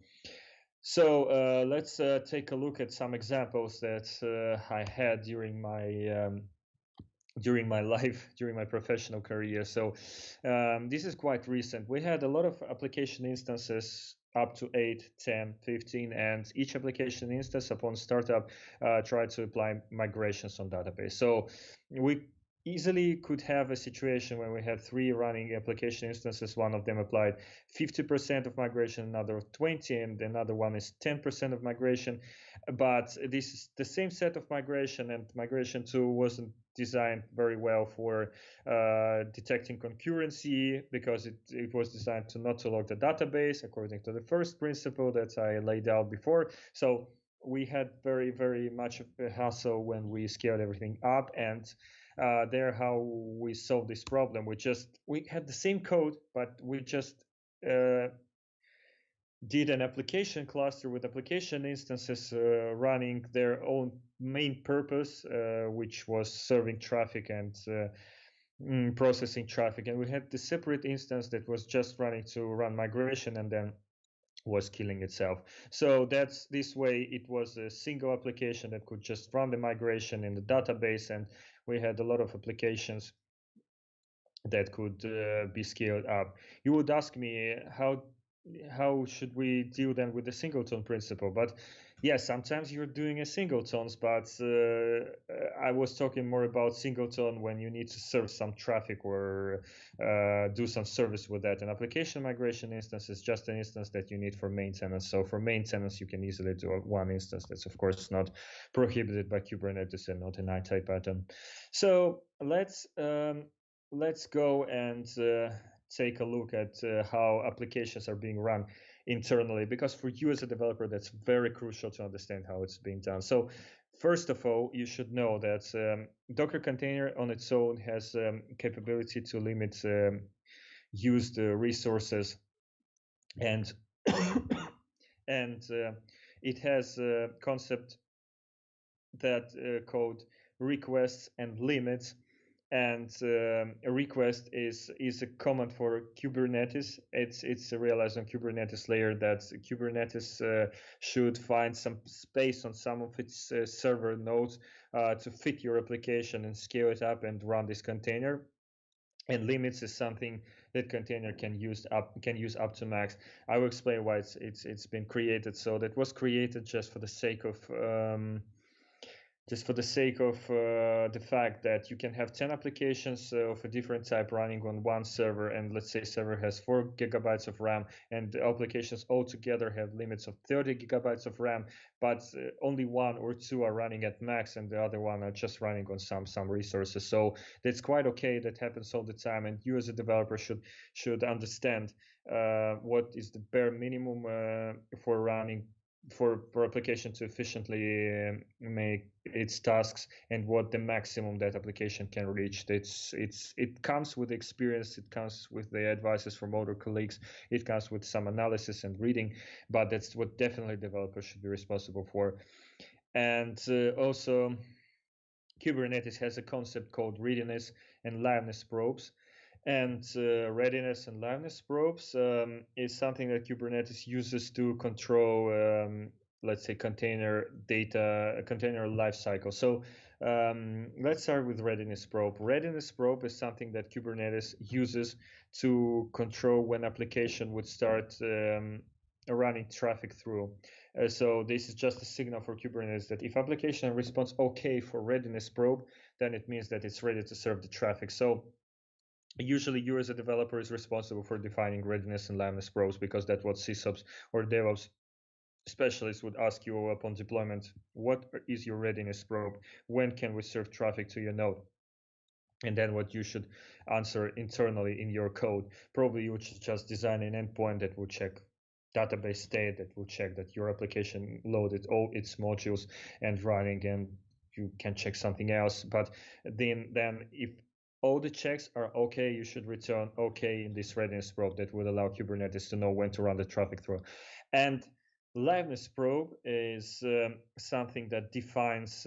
So let's take a look at some examples that I had during my life, during my professional career. So this is quite recent. We had a lot of application instances, up to 8, 10, 15, and each application instance upon startup tried to apply migrations on database. So we easily could have a situation where we had 3 running application instances. One of them applied 50% of migration, another 20, and another one is 10% of migration. But this is the same set of migration, and migration 2 wasn't designed very well for detecting concurrency, because it was designed not to log the database according to the first principle that I laid out before. So we had very, very much of a hassle when we scaled everything up, and there how we solved this problem. We had the same code, but we just did an application cluster with application instances running their own main purpose, which was serving traffic and processing traffic. And we had the separate instance that was just running to run migration, and then was killing itself. So that's this way it was a single application that could just run the migration in the database, and we had a lot of applications that could be scaled up. You would ask me, how should we deal then with the singleton principle? But yeah, sometimes you're doing a singletons, but I was talking more about singleton when you need to serve some traffic or do some service with that. An application migration instance is just an instance that you need for maintenance. So for maintenance, you can easily do one instance. That's of course not prohibited by Kubernetes and not an IT pattern. So let's go and take a look at how applications are being run internally, because for you as a developer, that's very crucial to understand how it's being done. So first of all, you should know that Docker container on its own has capability to limit used resources, and it has a concept that called requests and limits. And a request is a command for Kubernetes. It's realized on Kubernetes layer that Kubernetes should find some space on some of its server nodes to fit your application and scale it up and run this container. And limits is something that container can use up to max. I will explain why it's been created. So that was created just for the sake of the fact that you can have 10 applications of a different type running on one server, and let's say server has 4 gigabytes of RAM, and the applications altogether have limits of 30 gigabytes of RAM, but only 1 or 2 are running at max, and the other one are just running on some resources. So that's quite okay. That happens all the time, and you as a developer should understand what is the bare minimum for running for application to efficiently make its tasks, and what the maximum that application can reach. It comes with experience, it comes with the advices from other colleagues, it comes with some analysis and reading, but that's what definitely developers should be responsible for. And also, Kubernetes has a concept called readiness and liveness probes. And readiness and liveness probes is something that Kubernetes uses to control, let's say, container lifecycle. So let's start with readiness probe. Readiness probe is something that Kubernetes uses to control when application would start running traffic through. So this is just a signal for Kubernetes that if application responds okay for readiness probe, then it means that it's ready to serve the traffic. So usually you as a developer is responsible for defining readiness and liveness probes, because that's what sysops or DevOps specialists would ask you upon deployment. What is your readiness probe? When can we serve traffic to your node? And then what you should answer internally in your code. Probably you should just design an endpoint that will check database state, that will check that your application loaded all its modules and running, and you can check something else. But then if all the checks are okay, you should return okay in this readiness probe that would allow Kubernetes to know when to run the traffic through. And liveness probe is something that defines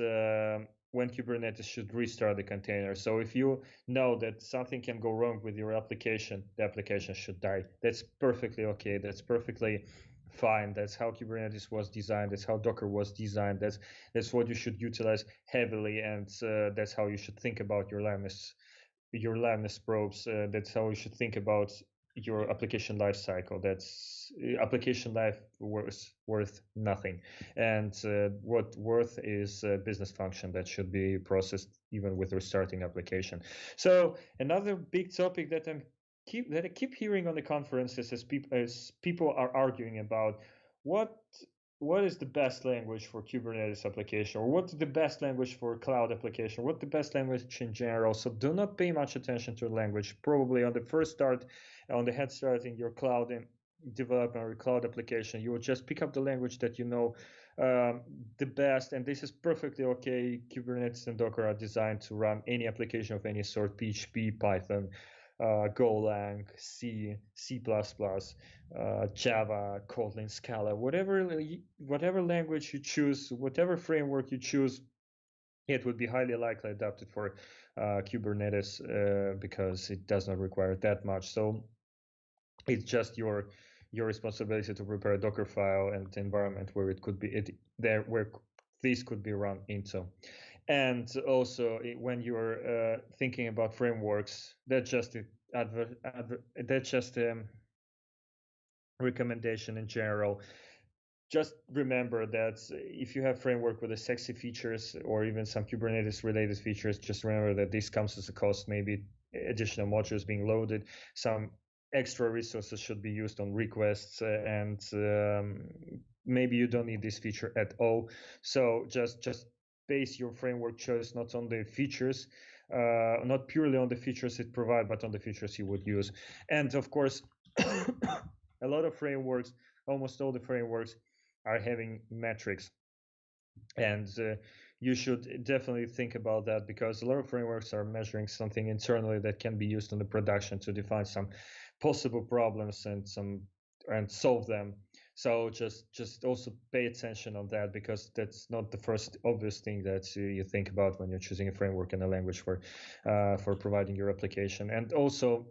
when Kubernetes should restart the container. So if you know that something can go wrong with your application, the application should die. That's perfectly okay. That's perfectly fine. That's how Kubernetes was designed. That's how Docker was designed. That's what you should utilize heavily, and that's how you should think about your liveness probes. That's how you should think about your application life cycle. That's application life worth nothing, and what worth is a business function that should be processed even with restarting application. So another big topic that I keep hearing on the conferences as people are arguing about what is the best language for Kubernetes application, or what's the best language for cloud application, what's the best language in general. So do not pay much attention to language. Probably on the head start in your cloud and development or cloud application, you will just pick up the language that you know the best, and this is perfectly okay. Kubernetes and Docker are designed to run any application of any sort: PHP, Python, Golang, C, C++, Java, Kotlin, Scala, whatever language you choose, whatever framework you choose, it would be highly likely adapted for Kubernetes because it does not require that much. So it's just your responsibility to prepare a Docker file and environment where it could be where this could be run into. And also, when you're thinking about frameworks, that's just recommendation in general. Just remember that if you have framework with the sexy features or even some Kubernetes related features, just remember that this comes as a cost. Maybe additional modules being loaded, some extra resources should be used on requests, and maybe you don't need this feature at all. So just base your framework choice not on the features, not purely on the features it provides, but on the features you would use. And of course, a lot of frameworks, almost all the frameworks, are having metrics, and you should definitely think about that, because a lot of frameworks are measuring something internally that can be used in the production to define some possible problems and solve them. So just also pay attention on that, because that's not the first obvious thing that you think about when you're choosing a framework and a language for providing your application. And also,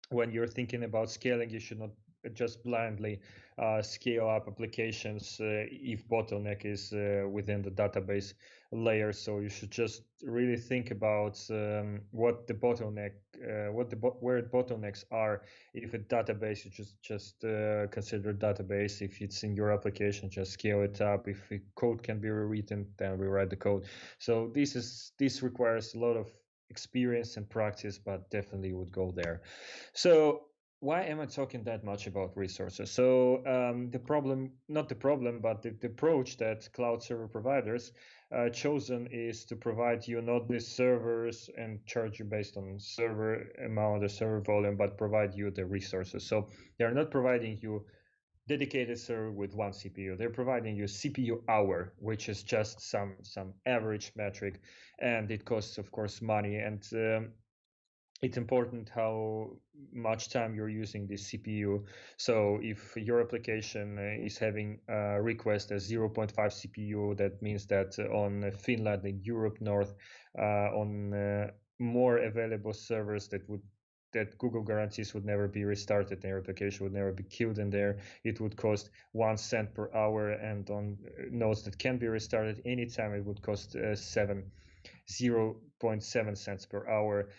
when you're thinking about scaling, you should not just blindly scale up applications if bottleneck is within the database layer. So you should just really think about what the bottleneck, where bottlenecks are. If a database, you just consider database. If it's in your application, just scale it up. If the code can be rewritten, then rewrite the code. So this requires a lot of experience and practice, but definitely would go there. So why am I talking that much about resources? So not the problem, but the approach that cloud server providers chosen is to provide you not the servers and charge you based on server amount or server volume, but provide you the resources. So they're not providing you dedicated server with one CPU. They're providing you CPU hour, which is just some average metric, and it costs, of course, money. And it's important how much time you're using this CPU. So if your application is having a request as 0.5 CPU, that means that on Finland and Europe North, on more available servers that Google guarantees would never be restarted, their application would never be killed in there, it would cost 1 cent per hour, and on nodes that can be restarted anytime, it would cost 0.7 cents per hour.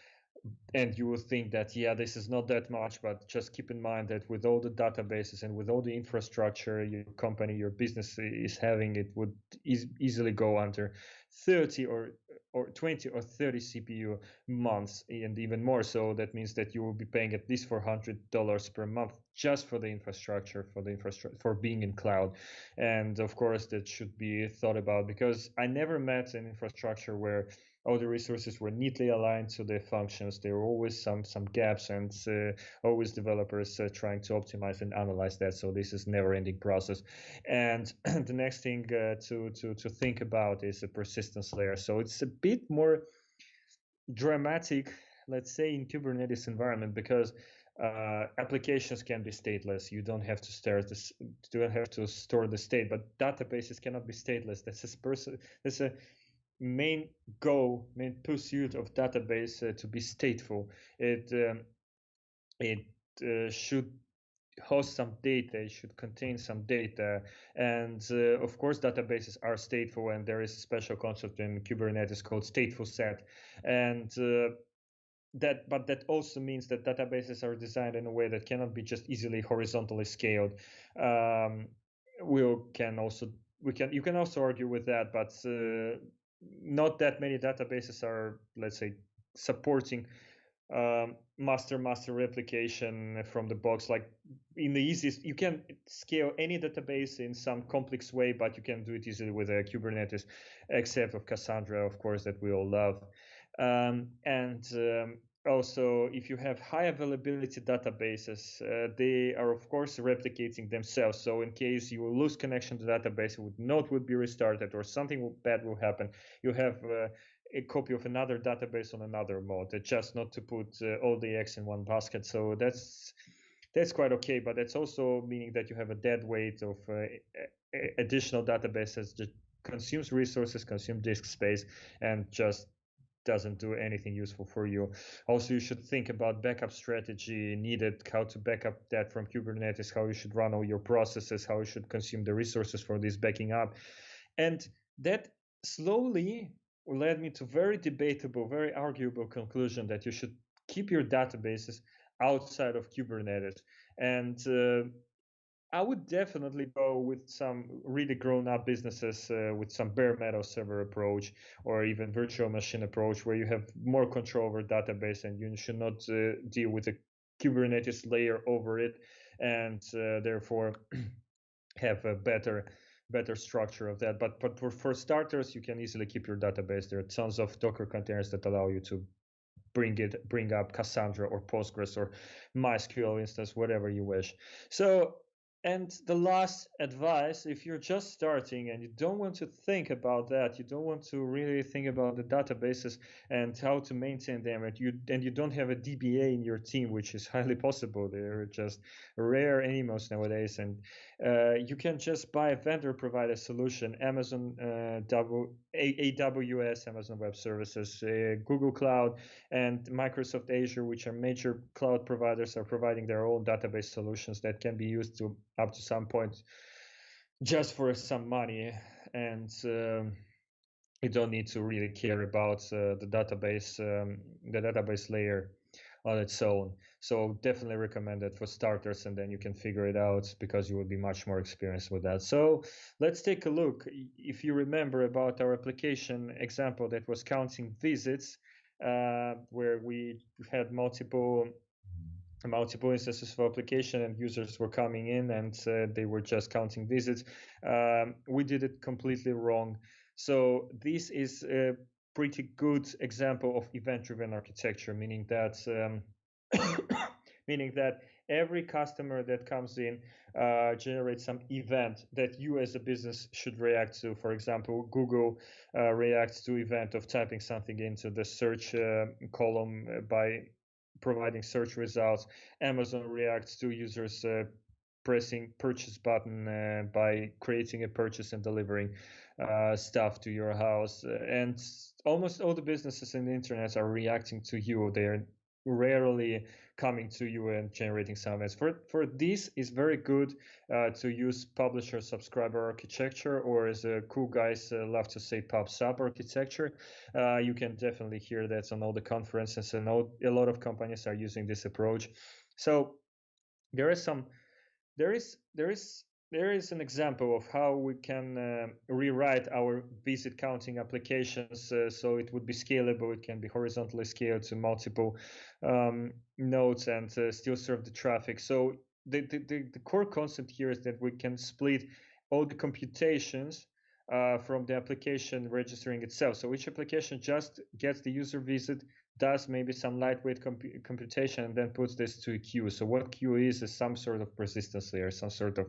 And you will think that, yeah, this is not that much, but just keep in mind that with all the databases and with all the infrastructure your company, your business is having, it would easily go under 30 or 20 or 30 CPU months, and even more. So that means that you will be paying at least $400 per month just for the infrastructure, for being in cloud. And of course that should be thought about, because I never met an infrastructure where all the resources were neatly aligned to their functions. There were always some gaps, and always developers trying to optimize and analyze that. So this is never-ending process. And the next thing to think about is a persistence layer. So it's a bit more dramatic, let's say, in Kubernetes environment, because applications can be stateless. You don't have to store the state, but databases cannot be stateless. That's a main pursuit of database to be stateful. It should host some data, it should contain some data, and of course databases are stateful, and there is a special concept in Kubernetes called stateful set, and but that also means that databases are designed in a way that cannot be just easily horizontally scaled. You can also argue with that, but not that many databases are, let's say, supporting master replication from the box. Like in the easiest, you can scale any database in some complex way, but you can do it easily with a Kubernetes, except of Cassandra, of course, that we all love. Also, if you have high availability databases, they are of course replicating themselves. So in case you will lose connection to the database, node would be restarted or something bad will happen, you have a copy of another database on another mode, just not to put all the eggs in one basket. So that's quite okay, but that's also meaning that you have a dead weight of additional databases that consumes resources, consume disk space, and just doesn't do anything useful for you. Also, you should think about backup strategy needed, how to back up that from Kubernetes, how you should run all your processes, how you should consume the resources for this backing up. And that slowly led me to very debatable, very arguable conclusion that you should keep your databases outside of Kubernetes. And I would definitely go with some really grown-up businesses with some bare metal server approach, or even virtual machine approach, where you have more control over database and you should not deal with a Kubernetes layer over it, and therefore have a better structure of that. But for starters, you can easily keep your database. There are tons of Docker containers that allow you to bring up Cassandra or Postgres or MySQL instance, whatever you wish. So, and the last advice, if you're just starting and you don't want to think about that, you don't want to really think about the databases and how to maintain them, and you don't have a DBA in your team, which is highly possible. They're just rare animals nowadays, and you can just buy a vendor provided solution, Amazon AWS, Amazon Web Services, Google Cloud, and Microsoft Azure, which are major cloud providers, are providing their own database solutions that can be used to up to some point just for some money, and you don't need to really care about the database layer on its own. So definitely recommend it for starters, and then you can figure it out because you will be much more experienced with that. So let's take a look. If you remember about our application example that was counting visits, where we had multiple instances of application and users were coming in and they were just counting visits. We did it completely wrong. So this is a pretty good example of event-driven architecture, meaning that every customer that comes in generates some event that you as a business should react to. For example, Google reacts to event of typing something into the search column by providing search results. Amazon reacts to users pressing purchase button by creating a purchase and delivering stuff to your house. And almost all the businesses in the internet are reacting to you. They're rarely coming to you and generating some ads. For this is very good to use publisher subscriber architecture, or as cool guys love to say, pub sub architecture. You can definitely hear that on all the conferences, and a lot of companies are using this approach. So there is an example of how we can rewrite our visit counting applications so it would be scalable. It can be horizontally scaled to multiple nodes and still serve the traffic. So the core concept here is that we can split all the computations from the application registering itself. So each application just gets the user visit, does maybe some lightweight computation, and then puts this to a queue. So what queue is some sort of persistence layer, some sort of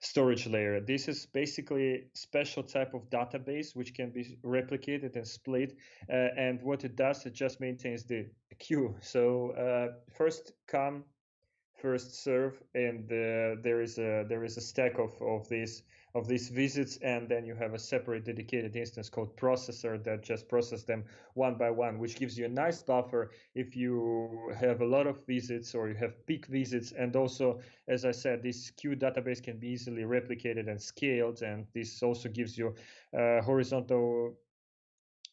storage layer. This is basically special type of database which can be replicated and split. And what it does, it just maintains the queue. So first come, first serve, and there is a stack of these visits, and then you have a separate dedicated instance called processor that just processes them one by one, which gives you a nice buffer if you have a lot of visits or you have peak visits. And also, as I said, this queue database can be easily replicated and scaled, and this also gives you horizontal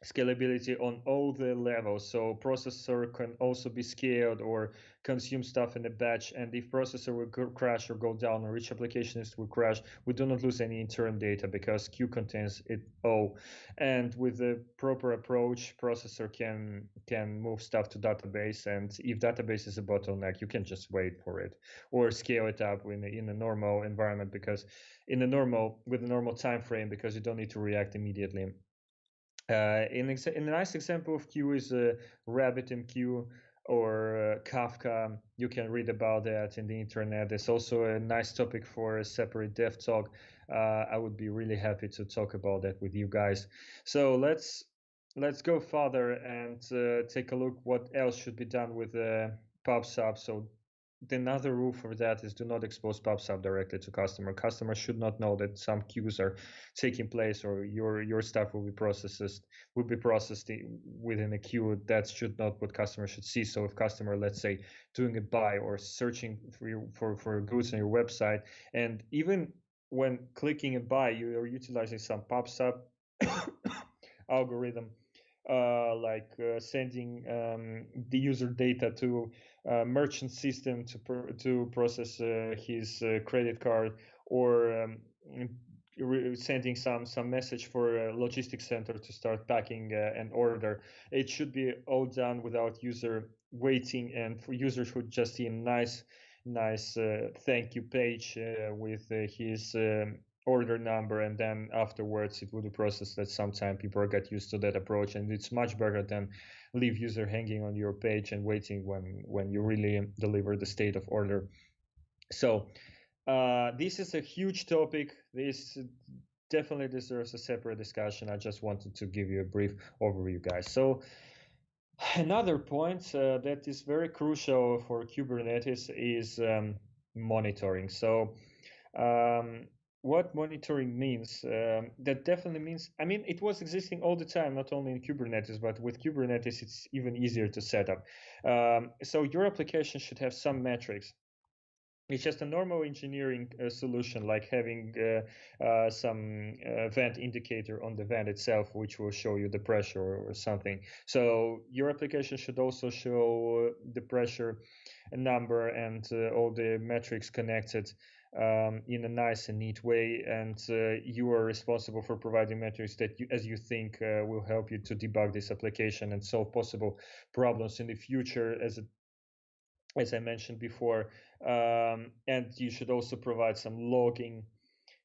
scalability on all the levels. So processor can also be scaled or consume stuff in a batch, and if processor will crash or go down, or each application will crash, we do not lose any interim data because queue contains it all. And with the proper approach, processor can move stuff to database, and if database is a bottleneck, you can just wait for it or scale it up in a normal environment, because with a normal time frame, because you don't need to react immediately. In a nice example of queue is RabbitMQ or Kafka. You can read about that in the internet. It's also a nice topic for a separate dev talk. I would be really happy to talk about that with you guys. So let's go further and take a look what else should be done with PubSub. So another rule for that is do not expose PubSub directly to customer. Customer should not know that some queues are taking place or your stuff will be processed within a queue. That should not what customer should see. So if customer, let's say, doing a buy or searching for goods on your website, and even when clicking a buy, you are utilizing some PubSub algorithm, like sending the user data to merchant system to process his credit card, or sending some message for a logistics center to start packing an order. It should be all done without user waiting, and for users who just see a nice thank you page with his order number, and then afterwards it will be processed at some time. People get used to that approach, and it's much better than leave user hanging on your page and waiting when you really deliver the state of order. So this is a huge topic. This definitely deserves a separate discussion. I just wanted to give you a brief overview, guys. So another point that is very crucial for Kubernetes is monitoring. So what monitoring means, that definitely means, I mean, it was existing all the time, not only in Kubernetes, but with Kubernetes, it's even easier to set up. So your application should have some metrics. It's just a normal engineering solution, like having some vent indicator on the vent itself, which will show you the pressure or something. So your application should also show the pressure number and all the metrics connected in a nice and neat way, and you are responsible for providing metrics that you think will help you to debug this application and solve possible problems in the future, as I mentioned before. And you should also provide some logging,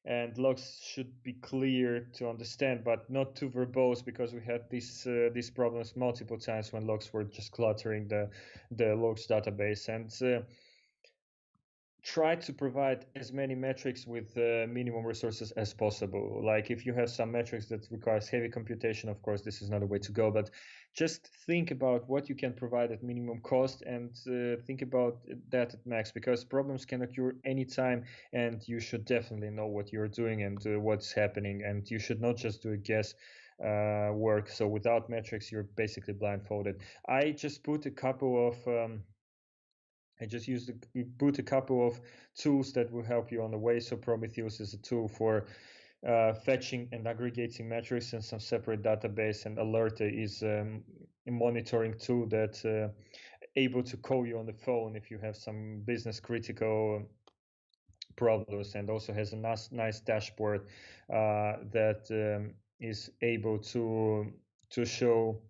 and logs should be clear to understand, but not too verbose, because we had these problems multiple times when logs were just cluttering the logs database. And try to provide as many metrics with minimum resources as possible. Like if you have some metrics that requires heavy computation, of course, this is not a way to go, but just think about what you can provide at minimum cost and think about that at max, because problems can occur anytime and you should definitely know what you're doing and what's happening, and you should not just do a guess work. So without metrics, you're basically blindfolded. I just put a couple of I just put a couple of tools that will help you on the way. So Prometheus is a tool for fetching and aggregating metrics in some separate database, and Alerta is a monitoring tool that able to call you on the phone if you have some business critical problems, and also has a nice dashboard that is able to show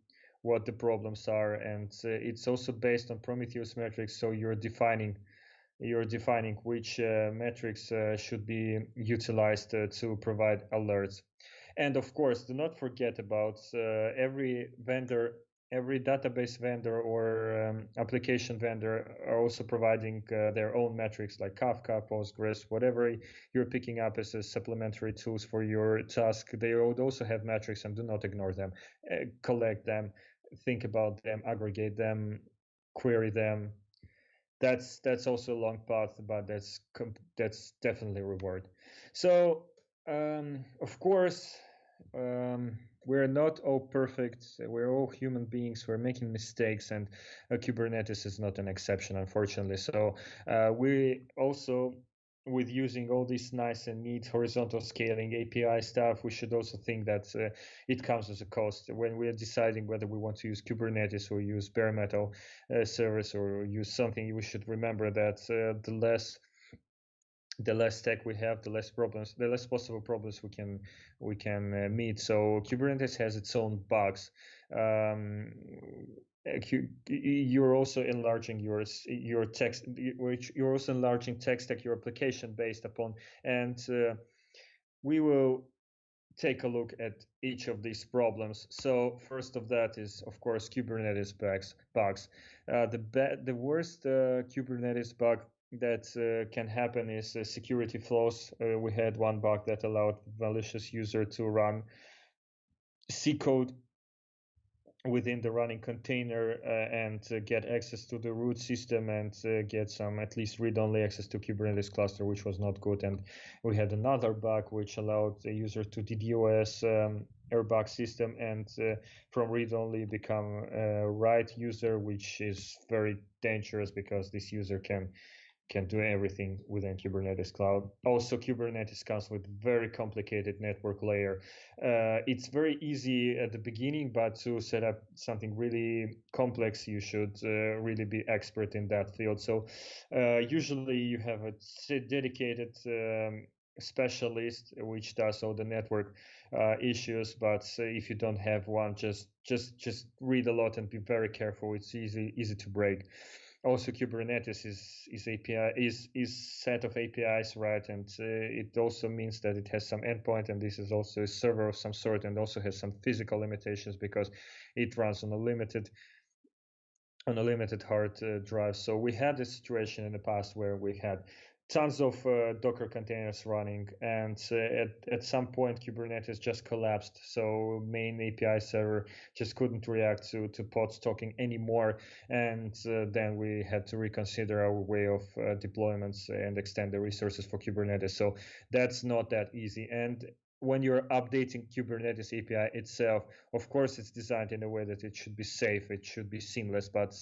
what the problems are, and it's also based on Prometheus metrics. So you're defining which metrics should be utilized to provide alerts. And of course, do not forget about every database vendor or application vendor are also providing their own metrics, like Kafka, Postgres, whatever you're picking up as a supplementary tools for your task. They would also have metrics, and do not ignore them. Collect them, think about them, aggregate them, query them. That's also a long path, but that's definitely reward. So of course, we're not all perfect. We're all human beings. We're making mistakes, and Kubernetes is not an exception, unfortunately. So we also, with using all this nice and neat horizontal scaling API stuff, we should also think that it comes as a cost. When we are deciding whether we want to use Kubernetes or use bare metal service or use something, we should remember that the less tech we have, the less possible problems we can meet. So Kubernetes has its own bugs. You're also enlarging your text, which you're also enlarging tech stack, your application based upon, and we will take a look at each of these problems. So first of that is, of course, Kubernetes bugs. The worst Kubernetes bug that can happen is security flaws. We had one bug that allowed malicious user to run C code within the running container and get access to the root system and get some at least read-only access to Kubernetes cluster, which was not good. And we had another bug which allowed the user to DDoS airbag system and from read-only become a write user, which is very dangerous because this user can do everything within Kubernetes cloud. Also, Kubernetes comes with very complicated network layer. It's very easy at the beginning, but to set up something really complex, you should really be expert in that field. So usually you have a dedicated specialist which does all the network issues, but if you don't have one, just read a lot and be very careful. It's easy to break. Also, Kubernetes is set of APIs, right? And it also means that it has some endpoint, and this is also a server of some sort, and also has some physical limitations because it runs on a limited hard drive. So we had a situation in the past where we had tons of Docker containers running, and at some point Kubernetes just collapsed. So main API server just couldn't react to pods talking anymore, and then we had to reconsider our way of deployments and extend the resources for Kubernetes. So that's not that easy. And when you're updating Kubernetes API itself, of course, it's designed in a way that it should be safe, it should be seamless, but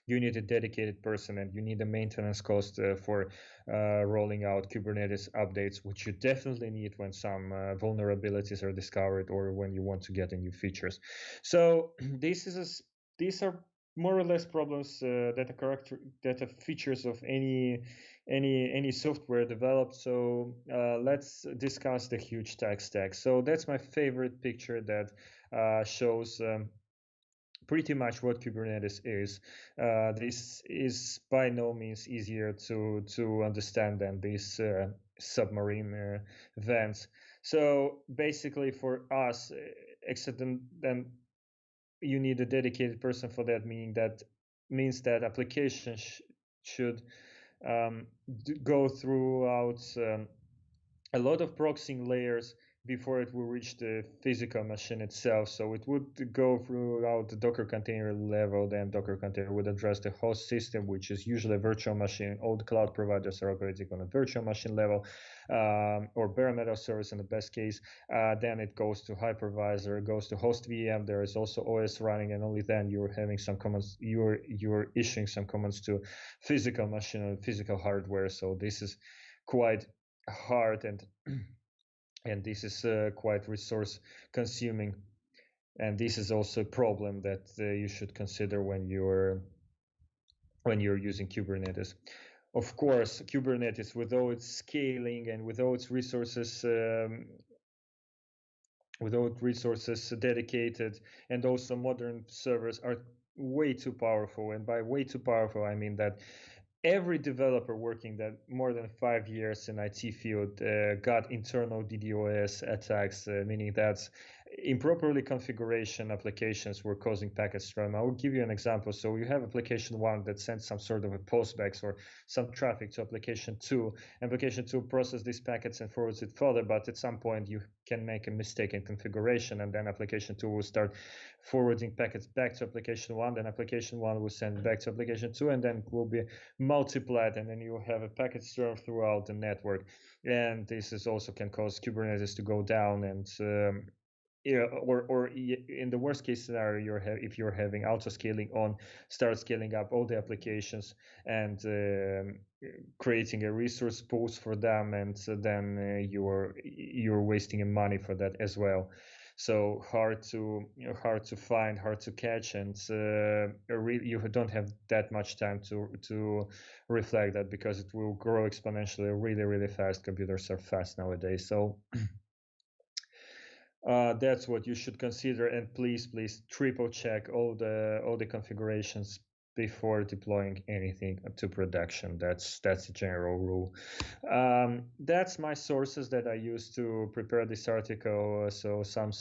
you need a dedicated person and you need a maintenance cost for rolling out Kubernetes updates, which you definitely need when some vulnerabilities are discovered or when you want to get a new features. So these are more or less problems that are features of any software developed. So let's discuss the huge tech stack. So that's my favorite picture that shows pretty much what Kubernetes is. This is by no means easier to understand than these submarine vents. So basically for us, except then you need a dedicated person for that, means that applications should go throughout a lot of proxying layers before it will reach the physical machine itself. So it would go throughout the Docker container level. Then Docker container would address the host system, which is usually a virtual machine. All the cloud providers are operating on a virtual machine level, or bare metal service in the best case. Then it goes to hypervisor, goes to host VM. There is also OS running, and only then you're having some commands. You're issuing some commands to physical machine and physical hardware. So this is quite hard, and this is quite resource consuming, and this is also a problem that you should consider when you're using Kubernetes. Of course, Kubernetes, with all its scaling and with all its resources dedicated, and also modern servers are way too powerful. And by way too powerful, I mean that every developer working that more than 5 years in IT field got internal DDoS attacks, meaning that improperly configuration applications were causing packet stream. I will give you an example. So you have application 1 that sends some sort of a postbacks or some traffic to application 2. Application 2 processes these packets and forwards it further, but at some point you can make a mistake in configuration, and then application 2 will start forwarding packets back to application 1, then application 1 will send back to application 2, and then it will be multiplied, and then you have a packet stream throughout the network. And this is also can cause Kubernetes to go down, and or in the worst case scenario, if you're having auto scaling on, start scaling up all the applications and creating a resource pools for them, and then you're wasting money for that as well. So hard to find, hard to catch, and you don't have that much time to reflect that, because it will grow exponentially really fast. Computers are fast nowadays, so that's what you should consider. And please triple check all the configurations before deploying anything to production. That's a general rule. That's my sources that I use to prepare this article. So some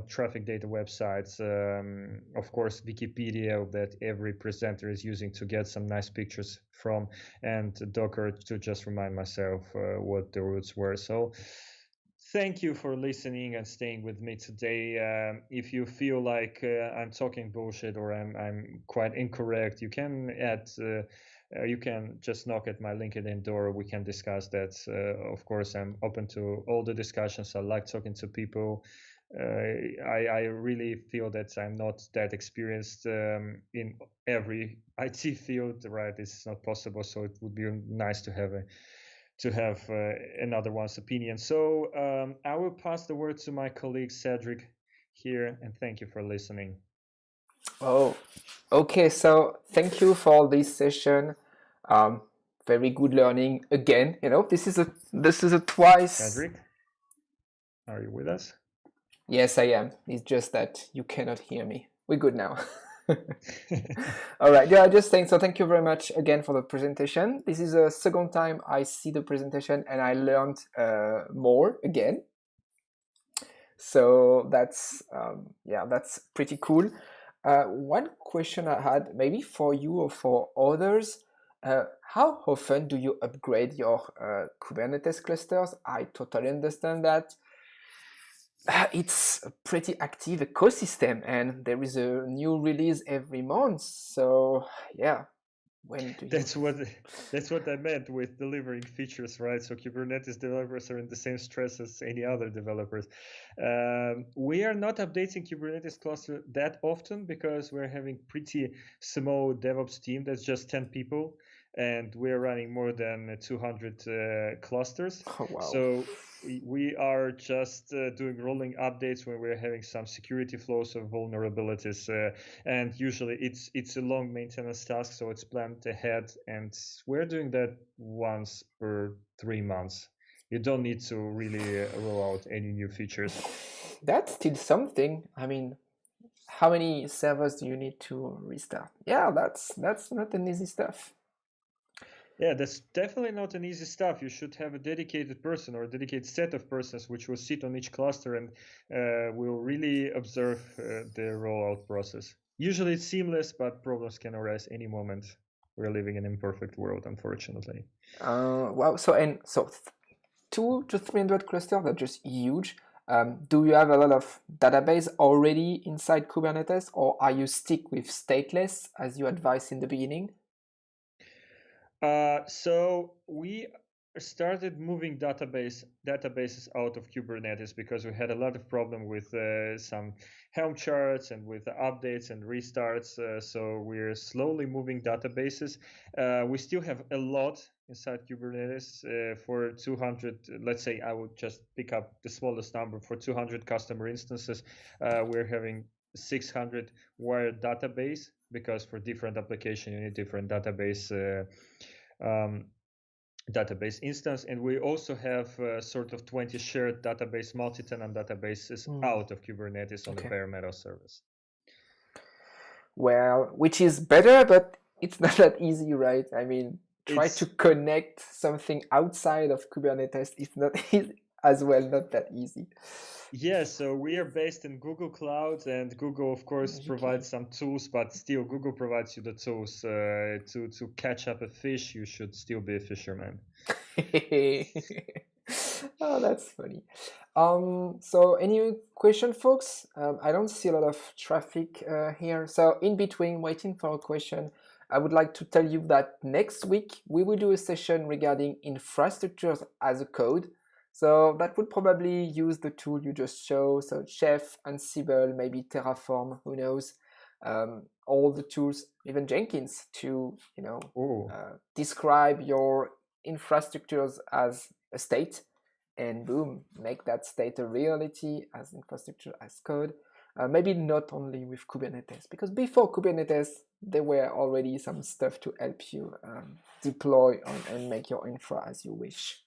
traffic data websites, of course Wikipedia that every presenter is using to get some nice pictures from, and Docker to just remind myself what the roots were. So thank you for listening and staying with me today. If you feel like I'm talking bullshit or I'm quite incorrect, you can you can just knock at my LinkedIn door. We can discuss that. Of course, I'm open to all the discussions. I like talking to people. I really feel that I'm not that experienced in every IT field, right? It's not possible. So it would be nice to have another one's opinion. So I will pass the word to my colleague Cedric here, and thank you for listening. Oh, okay. So thank you for this session. Very good learning again. This is a twice. Cedric, are you with us? Yes, I am. It's just that you cannot hear me. We're good now. All right. Yeah, just saying. So thank you very much again for the presentation. This is the second time I see the presentation, and I learned more again. So that's pretty cool. One question I had, maybe for you or for others, how often do you upgrade your Kubernetes clusters? I totally understand that it's a pretty active ecosystem, and there is a new release every month. So yeah, when do you... That's what I meant with delivering features, right? So Kubernetes developers are in the same stress as any other developers. We are not updating Kubernetes cluster that often because we're having pretty small DevOps team. That's just 10 people, and we're running more than 200 clusters. Oh, wow. So we are just doing rolling updates when we're having some security flaws or vulnerabilities, and usually it's a long maintenance task, so it's planned ahead, and we're doing that once per 3 months. You don't need to really roll out any new features. That's still something. I mean, how many servers do you need to restart? Yeah, that's not an easy stuff. Yeah, that's definitely not an easy stuff. You should have a dedicated person or a dedicated set of persons which will sit on each cluster and will really observe the rollout process. Usually it's seamless, but problems can arise any moment. we're living in an imperfect world, unfortunately. Wow. So 200 to 300 clusters are just huge. Do you have a lot of database already inside Kubernetes, or are you stick with stateless as you advised in the beginning? So we started moving databases out of Kubernetes because we had a lot of problem with some Helm charts and with the updates and restarts. So we're slowly moving databases. We still have a lot inside Kubernetes for 200. Let's say I would just pick up the smallest number for 200 customer instances. We're having 600 wired database, because for different application you need different database database instance, and we also have sort of 20 shared database multi-tenant databases out of Kubernetes on the bare metal service. Well, which is better, but it's not that easy, right? I mean, try to connect something outside of Kubernetes is not as well not that easy. Yes, so we are based in Google Cloud, and Google, of course, provides some tools, but still, Google provides you the tools to catch up a fish. You should still be a fisherman. Oh, that's funny. So any question, folks? I don't see a lot of traffic here. So in between waiting for a question, I would like to tell you that next week we will do a session regarding infrastructures as a code. So that would probably use the tool you just showed. So Chef, Ansible, maybe Terraform, who knows? All the tools, even Jenkins, to describe your infrastructures as a state, and boom, make that state a reality as infrastructure as code. Maybe not only with Kubernetes, because before Kubernetes, there were already some stuff to help you deploy and make your infra as you wish.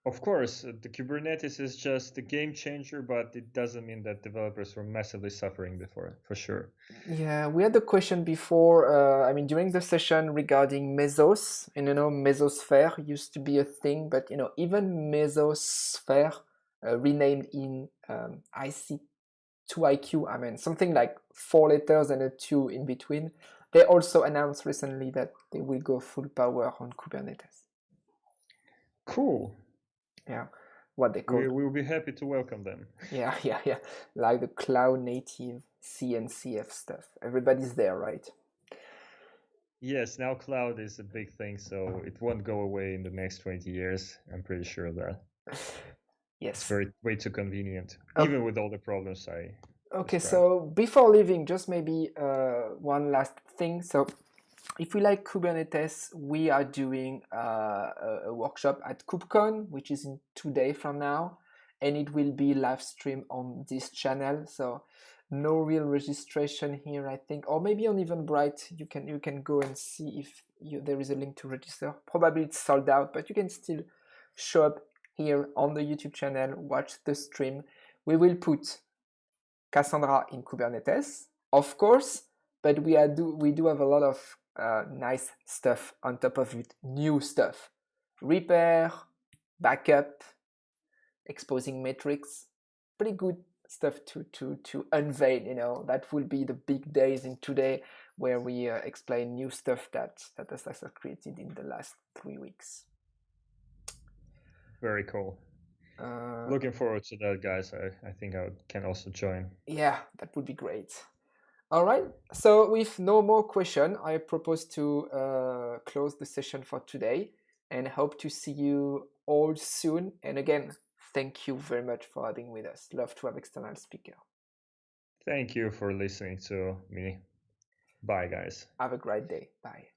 Of course, the Kubernetes is just a game changer, but it doesn't mean that developers were massively suffering before, for sure. Yeah, we had the question before, I mean, during the session regarding Mesos, and Mesosphere used to be a thing, but even Mesosphere renamed in IC2IQ, I mean, something like 4 letters and a 2 in between. They also announced recently that they will go full power on Kubernetes. Cool. Yeah, what they call. We will be happy to welcome them. Yeah, like the cloud native C and CF stuff. Everybody's there, right? Yes, now cloud is a big thing, so it won't go away in the next 20 years. I'm pretty sure of that. Yes. It's way too convenient, even with all the problems I Okay, described. so before leaving, just maybe one last thing. So if we like Kubernetes, we are doing a workshop at KubeCon, which is in 2 days from now, and it will be live streamed on this channel. So no real registration here, I think, or maybe on Eventbrite. You can go and see if there is a link to register. Probably it's sold out, but you can still show up here on the YouTube channel, watch the stream. We will put Cassandra in Kubernetes, of course, but we do have a lot of nice stuff on top of it, new stuff. Repair, backup, exposing metrics, pretty good stuff to unveil. That will be the big days in today, where we explain new stuff that has created in the last 3 weeks. Very cool. Looking forward to that, guys. I think I can also join. Yeah, that would be great. All right, so with no more question, I propose to close the session for today, and hope to see you all soon. And again, thank you very much for having with us. Love to have external speaker. Thank you for listening to me. Bye, guys. Have a great day. Bye.